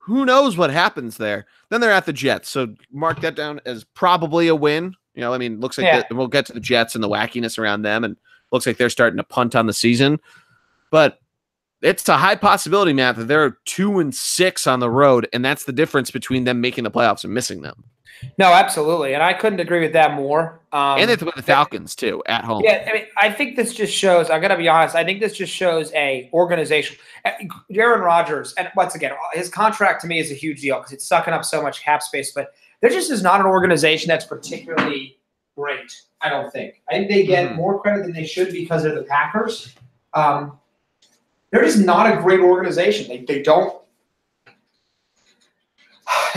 Speaker 1: Who knows what happens there? Then they're at the Jets. So mark that down as probably a win. You know, I mean, looks like we'll get to the Jets and the wackiness around them, and looks like they're starting to punt on the season. But it's a high possibility, Matt, that they're 2-6 on the road, and that's the difference between them making the playoffs and missing them.
Speaker 2: No, absolutely, and I couldn't agree with that more.
Speaker 1: And they have to play the Falcons, too, at home.
Speaker 2: Yeah, I mean, I think this just shows, I got to be honest, I think this just shows a organization. Aaron Rodgers, and once again, his contract to me is a huge deal because it's sucking up so much cap space, but there just is not an organization that's particularly great, I don't think. I think they get more credit than they should because they're the Packers. They're just not a great organization. They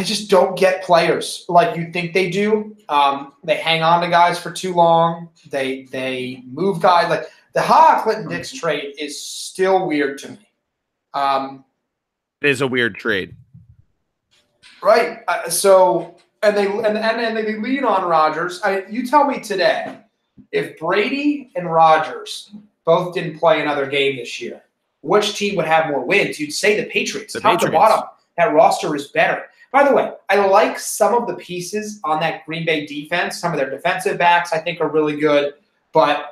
Speaker 2: just don't get players like you think they do. They hang on to guys for too long. They move guys. Like the Clinton-Dix trade is still weird to me.
Speaker 1: It is a weird trade,
Speaker 2: right? And they lean on Rodgers. You tell me today, if Brady and Rodgers both didn't play another game this year, which team would have more wins? You'd say the Patriots. Top to bottom, that roster is better. By the way, I like some of the pieces on that Green Bay defense. Some of their defensive backs I think are really good. But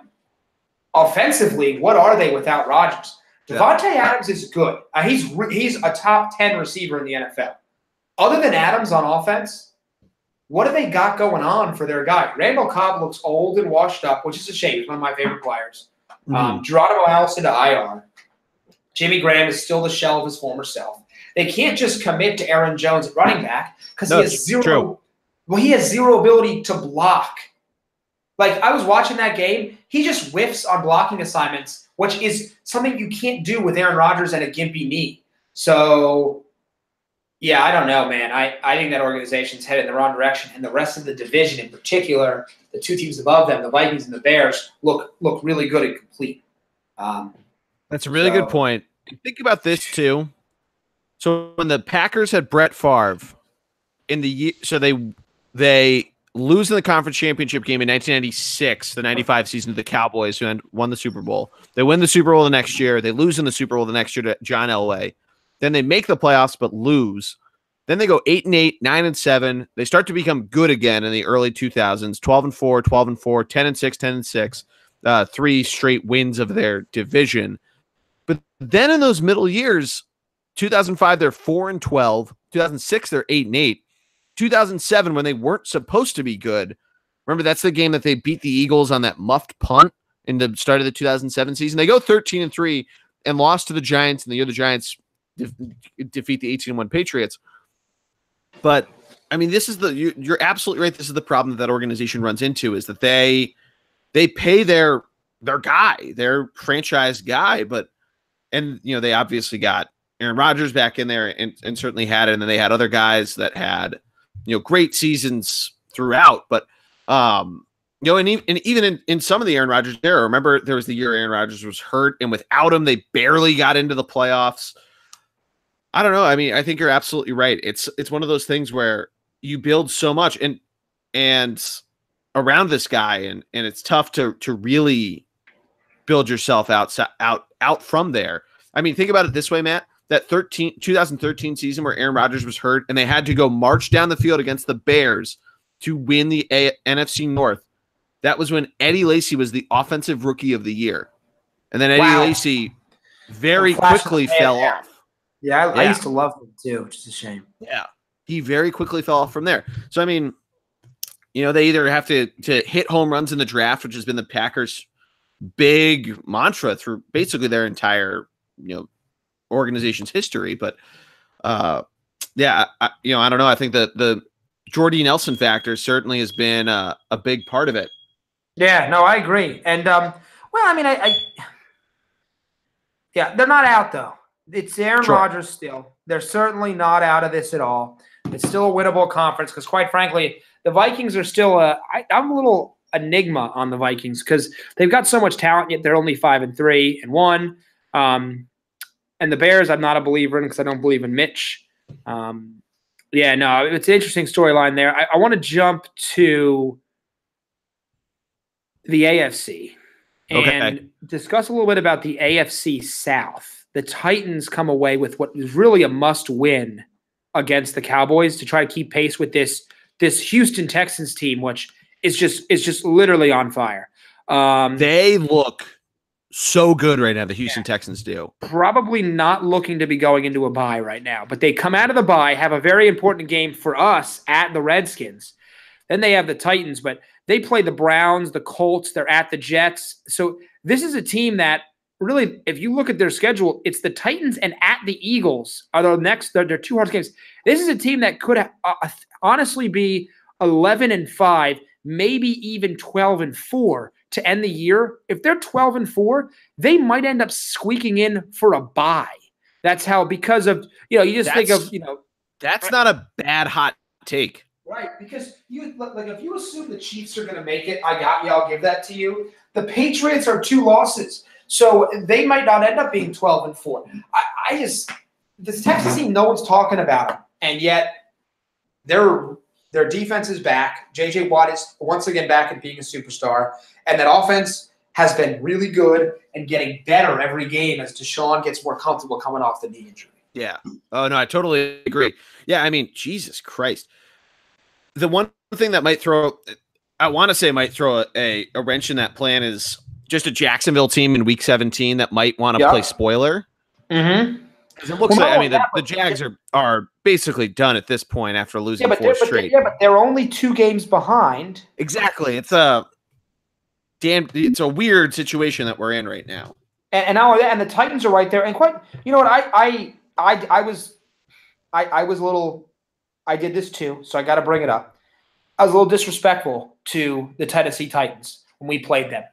Speaker 2: offensively, what are they without Rodgers? Devontae Adams is good. He's a top 10 receiver in the NFL. Other than Adams on offense, what do they got going on for their guy? Randall Cobb looks old and washed up, which is a shame. He's one of my favorite players. Geronimo Allison to IR. Jimmy Graham is still the shell of his former self. They can't just commit to Aaron Jones at running back because he has zero. True. Well, he has zero ability to block. Like, I was watching that game, he just whiffs on blocking assignments, which is something you can't do with Aaron Rodgers and a gimpy knee. So, yeah, I don't know, man. I think that organization's headed in the wrong direction, and the rest of the division, in particular, the 2 teams above them, the Vikings and the Bears, look really good and complete.
Speaker 1: That's a really good point. Think about this too. So when the Packers had Brett Favre in the year, so they lose in the conference championship game in 1996, the 95 season to the Cowboys, who won the Super Bowl. They win the Super Bowl the next year. They lose in the Super Bowl the next year to John Elway. Then they make the playoffs but lose. Then they go 8-8, 9-7. They start to become good again in the early 2000s, 12-4, 12-4, 10-6, 10-6, 3 straight wins of their division. But then in those middle years, 2005, they're 4-12. 2006, they're 8-8. 2007, when they weren't supposed to be good. Remember, that's the game that they beat the Eagles on that muffed punt in the start of the 2007 season. They go 13-3 and lost to the Giants, and the year the Giants defeat the 18-1 Patriots. But I mean, this is you're absolutely right. This is the problem that organization runs into, is that they pay their guy, their franchise guy, and they obviously got Aaron Rodgers back in there and certainly had it. And then they had other guys that had great seasons throughout, but and even in some of the Aaron Rodgers era, remember there was the year Aaron Rodgers was hurt, and without him, they barely got into the playoffs. I don't know. I mean, I think you're absolutely right. It's one of those things where you build so much and around this guy, and it's tough to really build yourself out from there. I mean, think about it this way, Matt. That 2013 season where Aaron Rodgers was hurt and they had to go march down the field against the Bears to win the NFC North. That was when Eddie Lacy was the offensive rookie of the year. And then Eddie Lacy very quickly fell off.
Speaker 2: Yeah, I used to love him too, which is a shame.
Speaker 1: Yeah, he very quickly fell off from there. So, I mean, they either have to hit home runs in the draft, which has been the Packers' big mantra through basically their entire, organization's history. But, I don't know. I think that the Jordy Nelson factor certainly has been a big part of it.
Speaker 2: Yeah, no, I agree. And, I mean, they're not out, though. It's Aaron Rodgers still. They're certainly not out of this at all. It's still a winnable conference because, quite frankly, the Vikings are still I'm a little enigma on the Vikings because they've got so much talent, yet they're only 5-3-1. And the Bears, I'm not a believer in because I don't believe in Mitch. It's an interesting storyline there. I want to jump to the AFC and discuss a little bit about the AFC South. The Titans come away with what is really a must-win against the Cowboys to try to keep pace with this Houston Texans team, which is just literally on fire.
Speaker 1: They look so good right now. The Houston Texans do.
Speaker 2: Probably not looking to be going into a bye right now, but they come out of the bye, have a very important game for us at the Redskins. Then they have the Titans, but they play the Browns, the Colts. They're at the Jets. So this is a team that really, if you look at their schedule, it's the Titans and at the Eagles are the next. They're two hard games. This is a team that could honestly be 11-5, maybe even 12-4 to end the year. If they're 12-4, they might end up squeaking in for a bye. That's how, because of you just think of
Speaker 1: That's not a bad hot take.
Speaker 2: Right, because if you assume the Chiefs are going to make it, I'll give that to you. The Patriots are 2 losses. So they might not end up being 12-4. This Texas team, no one's talking about them, and yet their defense is back. J.J. Watt is once again back and being a superstar, and that offense has been really good and getting better every game as Deshaun gets more comfortable coming off the knee injury.
Speaker 1: Yeah. Oh no, I totally agree. Yeah, I mean, Jesus Christ. The one thing that might throw a wrench in that plan is just a Jacksonville team in Week 17 that might want to play spoiler.
Speaker 2: Mm-hmm.
Speaker 1: Because it looks the Jags are basically done at this point after losing 4 straight.
Speaker 2: But they're only 2 games behind.
Speaker 1: Exactly. It's a weird situation that we're in right now.
Speaker 2: And the Titans are right there. And quite, you know what? I was a little. I did this too, so I got to bring it up. I was a little disrespectful to the Tennessee Titans when we played them.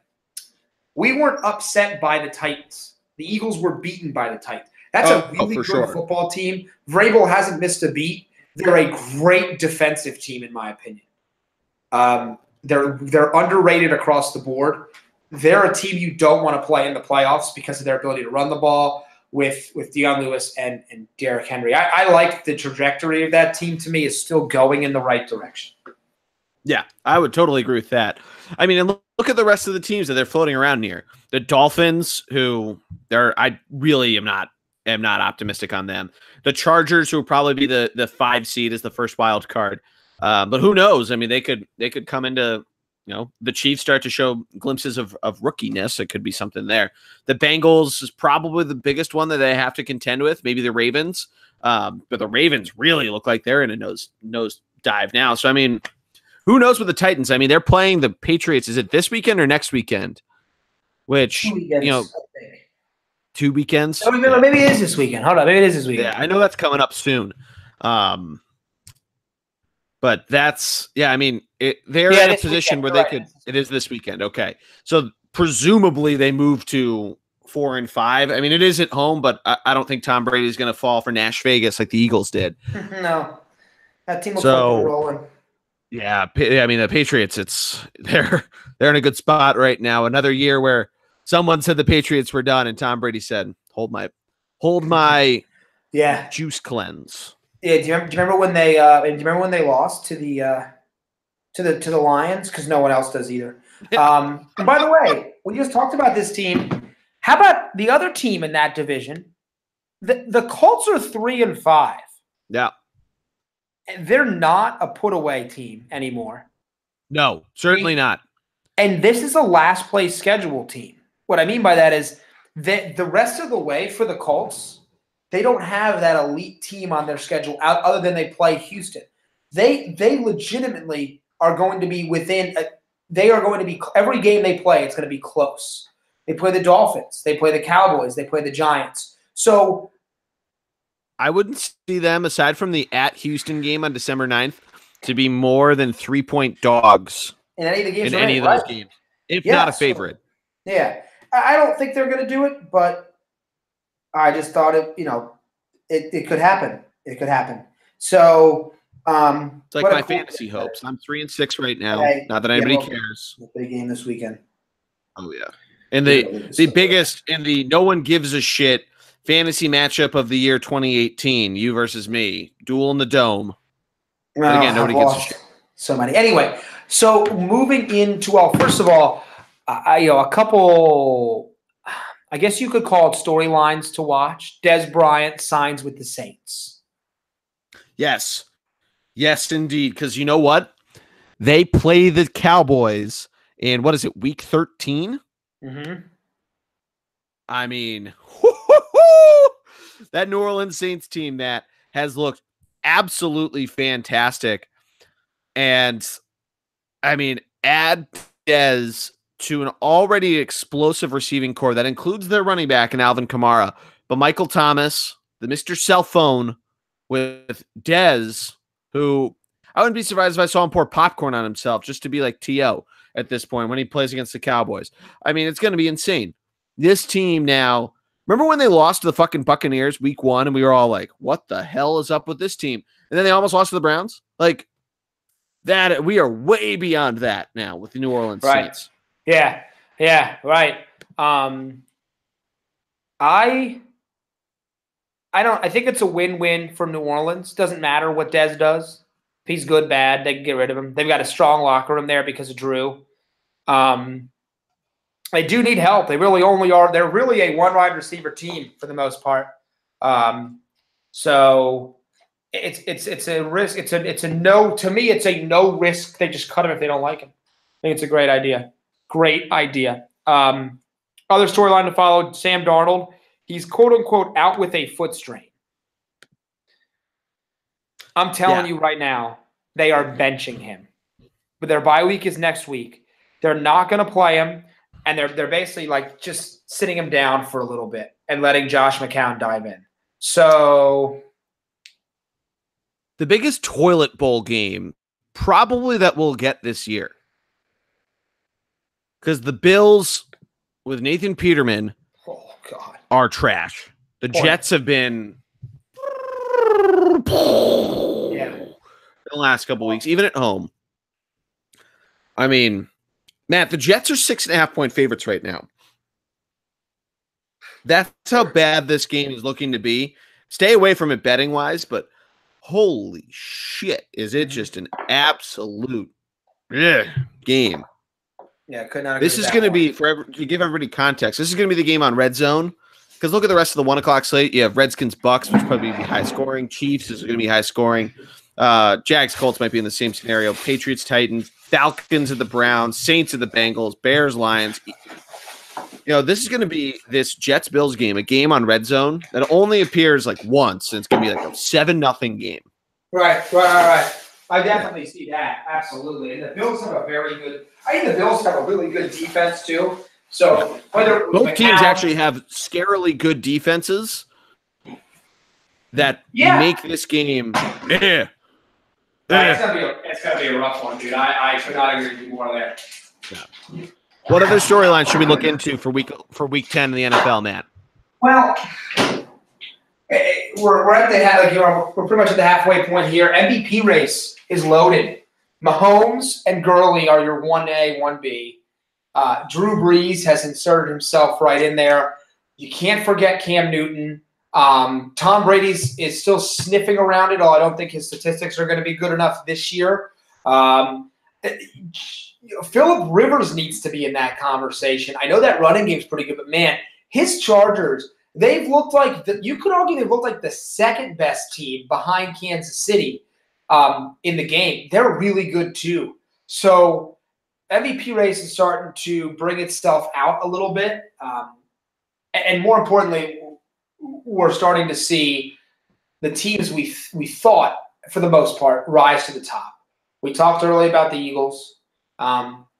Speaker 2: We weren't upset by the Titans. The Eagles were beaten by the Titans. That's a really good football team. Vrabel hasn't missed a beat. They're a great defensive team, in my opinion. They're underrated across the board. They're a team you don't want to play in the playoffs because of their ability to run the ball with Deion Lewis and Derrick Henry. I like the trajectory of that team. To me, is still going in the right direction.
Speaker 1: Yeah, I would totally agree with that. I mean, and look at the rest of the teams that they're floating around near. The Dolphins, I really am not optimistic on them. The Chargers, who will probably be the 5 seed as the first wild card. But who knows? I mean, they could come into, the Chiefs start to show glimpses of rookiness. It could be something there. The Bengals is probably the biggest one that they have to contend with. Maybe the Ravens. But the Ravens really look like they're in a nose dive now. So, I mean, who knows with the Titans? I mean, they're playing the Patriots. Is it this weekend or next weekend? Which,
Speaker 2: 2 weekends,
Speaker 1: 2 weekends?
Speaker 2: No, maybe it is this weekend. Hold on. Maybe it is this weekend.
Speaker 1: Yeah, I know that's coming up soon. But that's, I mean, they're in a position where they could, it is this weekend. Okay. So presumably they move to 4-5. I mean, it is at home, but I don't think Tom Brady is going to fall for Nash Vegas like the Eagles did.
Speaker 2: No. That team looks like they're rolling.
Speaker 1: Yeah, I mean the Patriots. They're in a good spot right now. Another year where someone said the Patriots were done, and Tom Brady said, "Hold my juice cleanse."
Speaker 2: Yeah. Do you remember when they lost to the Lions? Because no one else does either. And by the way, we just talked about this team. How about the other team in that division? The Colts are 3-5.
Speaker 1: Yeah.
Speaker 2: They're not a put away team anymore.
Speaker 1: No, certainly not.
Speaker 2: And this is a last place schedule team. What I mean by that is that the rest of the way for the Colts, they don't have that elite team on their schedule other than they play Houston. They legitimately are going to be every game they play, it's going to be close. They play the Dolphins, they play the Cowboys, they play the Giants. So
Speaker 1: I wouldn't see them, aside from the at Houston game on December 9th, to be more than 3-point dogs
Speaker 2: in any of the games.
Speaker 1: In any of those games, if not a favorite.
Speaker 2: So, yeah. I don't think they're going to do it, but I just thought it could happen. It could happen. So
Speaker 1: it's like my fantasy hopes. I'm 3-6 right now. Not that anybody cares.
Speaker 2: Big game this weekend.
Speaker 1: Oh, yeah. And the biggest and the no one gives a shit fantasy matchup of the year 2018, you versus me, duel in the dome. But again, nobody gives a shit.
Speaker 2: So many. Anyway, so moving into, first of all, a couple, I guess you could call it storylines to watch. Dez Bryant signs with the Saints.
Speaker 1: Yes. Yes, indeed. Because you know what? They play the Cowboys in, what is it, week 13?
Speaker 2: Mm-hmm.
Speaker 1: I mean, that New Orleans Saints team that has looked absolutely fantastic. And, I mean, add Dez to an already explosive receiving core that includes their running back and Alvin Kamara. But Michael Thomas, the Mr. Cell Phone, with Dez, who I wouldn't be surprised if I saw him pour popcorn on himself just to be like T.O. at this point when he plays against the Cowboys. I mean, it's going to be insane. This team now, remember when they lost to the fucking Buccaneers week 1 and we were all like, what the hell is up with this team? And then they almost lost to the Browns? Like, that we are way beyond that now with the New Orleans Saints.
Speaker 2: Yeah, right. I think it's a win-win for New Orleans. Doesn't matter what Dez does. If he's good, bad, they can get rid of him. They've got a strong locker room there because of Drew. They do need help. They really only are. They're really a one-wide receiver team for the most part. So it's a risk. It's a no. To me, it's a no risk. They just cut him if they don't like him. I think it's a great idea. Great idea. Other storyline to follow, Sam Darnold. He's quote-unquote out with a foot strain. I'm telling you right now, they are benching him. But their bye week is next week. They're not going to play him, and they're basically like just sitting him down for a little bit and letting Josh McCown dive in. So
Speaker 1: the biggest toilet bowl game probably that we'll get this year. Because the Bills with Nathan Peterman are trash. The Jets have been in the last couple weeks, even at home. I mean, Matt, the Jets are 6.5-point favorites right now. That's how bad this game is looking to be. Stay away from it betting-wise, but holy shit, is it just an absolute game.
Speaker 2: Yeah, could not.
Speaker 1: This is going to be, to give everybody context, this is going to be the game on Red Zone. Because look at the rest of the 1 o'clock slate. You have Redskins, Bucks, which probably be high scoring. Chiefs is going to be high scoring. Jags, Colts might be in the same scenario. Patriots, Titans, Falcons at the Browns, Saints at the Bengals, Bears, Lions. You know, this is going to be this Jets Bills game, a game on Red Zone that only appears like once, and it's going to be like a 7-0 game.
Speaker 2: Right. I definitely see that. Absolutely. And the Bills have a very good. I think the Bills have a really good defense too. So whether
Speaker 1: both teams actually have scarily good defenses that make this game.
Speaker 2: It's gonna be a rough one, dude. I could not agree with you more there.
Speaker 1: Yeah. What other storylines should we look into for week 10 in the NFL, Matt?
Speaker 2: Well, We're at the we're pretty much at the halfway point here. MVP race is loaded. Mahomes and Gurley are your 1A, 1B. Drew Brees has inserted himself right in there. You can't forget Cam Newton. Tom Brady is still sniffing around it, although I don't think his statistics are going to be good enough this year. Phillip Rivers needs to be in that conversation. I know that running game's pretty good, but man, his Chargers, they've looked like you could argue they've looked like the second best team behind Kansas City in the game. They're really good too. So MVP race is starting to bring itself out a little bit. And more importantly, we're starting to see the teams we thought, for the most part, rise to the top. We talked earlier about the Eagles.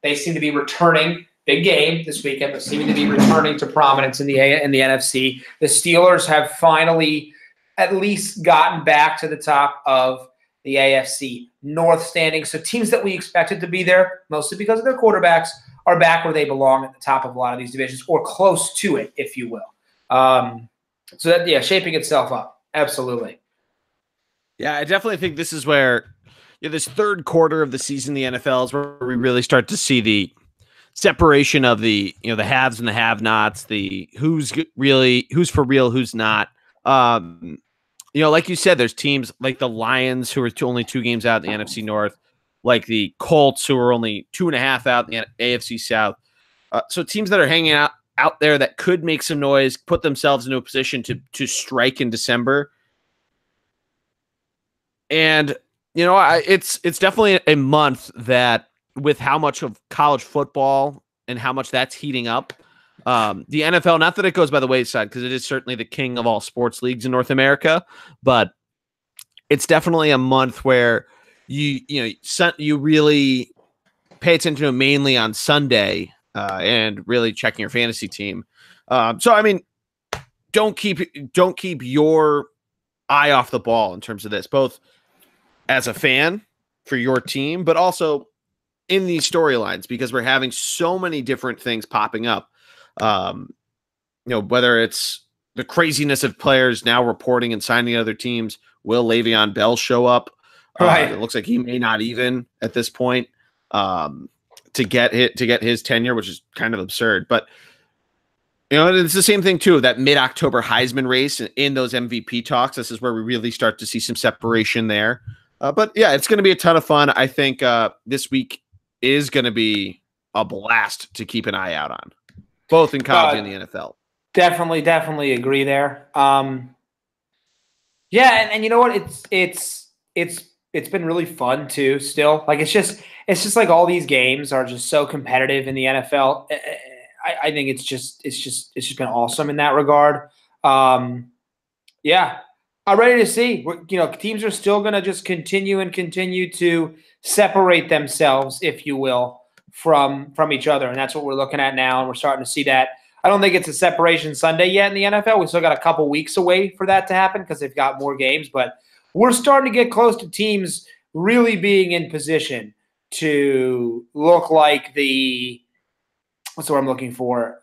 Speaker 2: They seem to be returning. Big game this weekend, but seeming to be returning to prominence in the NFC. The Steelers have finally at least gotten back to the top of the AFC North standing. So teams that we expected to be there, mostly because of their quarterbacks, are back where they belong at the top of a lot of these divisions, or close to it, if you will. So that, yeah, shaping itself up. Absolutely.
Speaker 1: Yeah, I definitely think this is where this third quarter of the season, the NFL, is where we really start to see the separation of the the haves and the have-nots, the who's for real, who's not. Like you said, there's teams like the Lions who are only 2 games out in the NFC North, like the Colts who are only 2.5 out in the AFC South. So teams that are hanging out there that could make some noise, put themselves into a position to strike in December. And it's definitely a month that, with how much of college football and how much that's heating up, the NFL, not that it goes by the wayside, because it is certainly the king of all sports leagues in North America, but it's definitely a month where you really pay attention to it mainly on Sunday and really checking your fantasy team. So I mean, don't keep your eye off the ball in terms of this, both as a fan for your team, but also in these storylines, because we're having so many different things popping up. Whether it's the craziness of players now reporting and signing other teams. Will Le'Veon Bell show up?
Speaker 2: Right.
Speaker 1: It looks like he may not even at this point to get his tenure, which is kind of absurd. But it's the same thing too. That mid-October Heisman race in those MVP talks. This is where we really start to see some separation there. But yeah, it's going to be a ton of fun. I think this week is going to be a blast to keep an eye out on, both in college and the NFL.
Speaker 2: Definitely agree there. Yeah, and you know what? It's been really fun too. Still, like it's just like all these games are just so competitive in the NFL. I think it's just been awesome in that regard. Yeah, I'm ready to see. Teams are still going to just continue to separate themselves, if you will, from each other, and that's what we're looking at now. And we're starting to see that. I don't think it's a separation Sunday yet in the NFL. We still got a couple weeks away for that to happen because they've got more games. But we're starting to get close to teams really being in position to look like what's the word I'm looking for?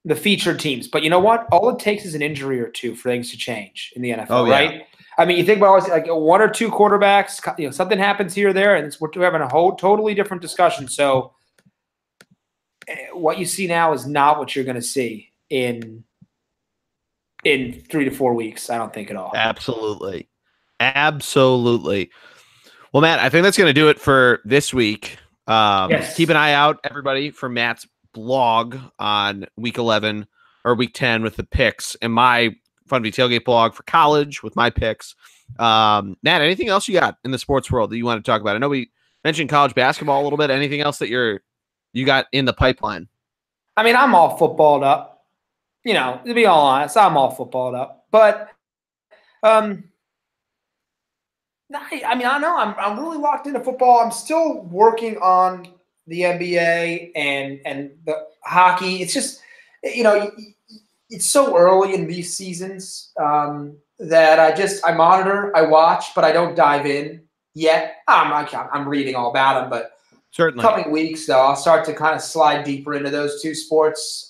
Speaker 2: The featured teams. But you know what? All it takes is an injury or two for things to change in the NFL, right? I mean, you think about like 1 or 2 quarterbacks, something happens here or there, and we're having a whole totally different discussion. So what you see now is not what you're going to see in 3 to 4 weeks. I don't think at all.
Speaker 1: Absolutely. Well, Matt, I think that's going to do it for this week. Yes. Keep an eye out, everybody, for Matt's blog on week 11 or week 10 with the picks, and my Funvee Tailgate blog for college with my picks. Matt, anything else you got in the sports world that you want to talk about? I know we mentioned college basketball a little bit. Anything else that you got in the pipeline?
Speaker 2: I mean, I'm all footballed up. To be all honest, I'm all footballed up. But I don't know. I'm really locked into football. I'm still working on the NBA and the hockey. It's just, it's so early in these seasons that I monitor, I watch, but I don't dive in yet. I'm reading all about them, but
Speaker 1: certainly
Speaker 2: coming weeks, though, I'll start to kind of slide deeper into those two sports,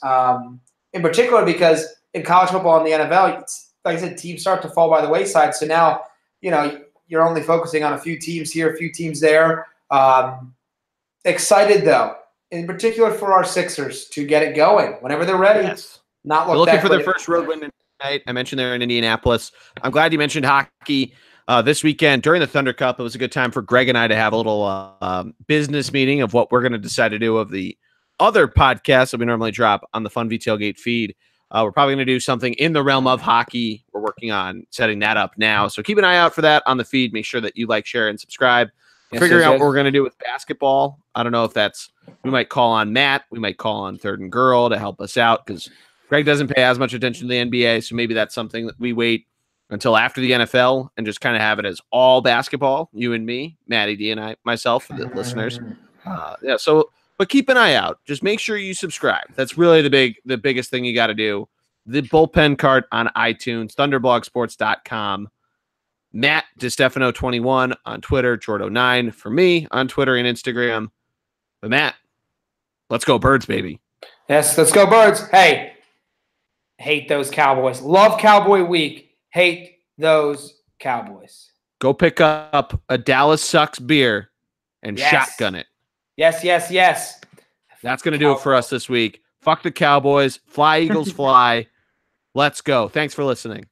Speaker 2: in particular because in college football and the NFL, like I said, teams start to fall by the wayside. So now, you're only focusing on a few teams here, a few teams there. Excited, though, in particular for our Sixers to get it going whenever they're ready.
Speaker 1: Yes.
Speaker 2: Not
Speaker 1: they're looking for their first road win tonight. I mentioned they're in Indianapolis. I'm glad you mentioned hockey. This weekend during the Thunder Cup, it was a good time for Greg and I to have a little business meeting of what we're going to decide to do of the other podcasts that we normally drop on the Funvee Tailgate feed. We're probably going to do something in the realm of hockey. We're working on setting that up now. So keep an eye out for that on the feed. Make sure that you like, share, and subscribe. We're figuring out what we're going to do with basketball. I don't know if we might call on Matt. We might call on Third and Girl to help us out because Greg doesn't pay as much attention to the NBA. So maybe that's something that we wait until after the NFL and just kind of have it as all basketball, you and me, Matty D and myself, the listeners. But keep an eye out. Just make sure you subscribe. That's really the biggest thing you got to do. The bullpen cart on iTunes, thunderblogsports.com. Matt DiStefano21 on Twitter, Jordo9 for me on Twitter and Instagram. But Matt, let's go Birds, baby.
Speaker 2: Yes, let's go Birds. Hey, hate those Cowboys. Love Cowboy Week. Hate those Cowboys.
Speaker 1: Go pick up a Dallas Sucks beer and shotgun it.
Speaker 2: Yes.
Speaker 1: That's going to do it for us this week. Fuck the Cowboys. Fly, Eagles, fly. Let's go. Thanks for listening.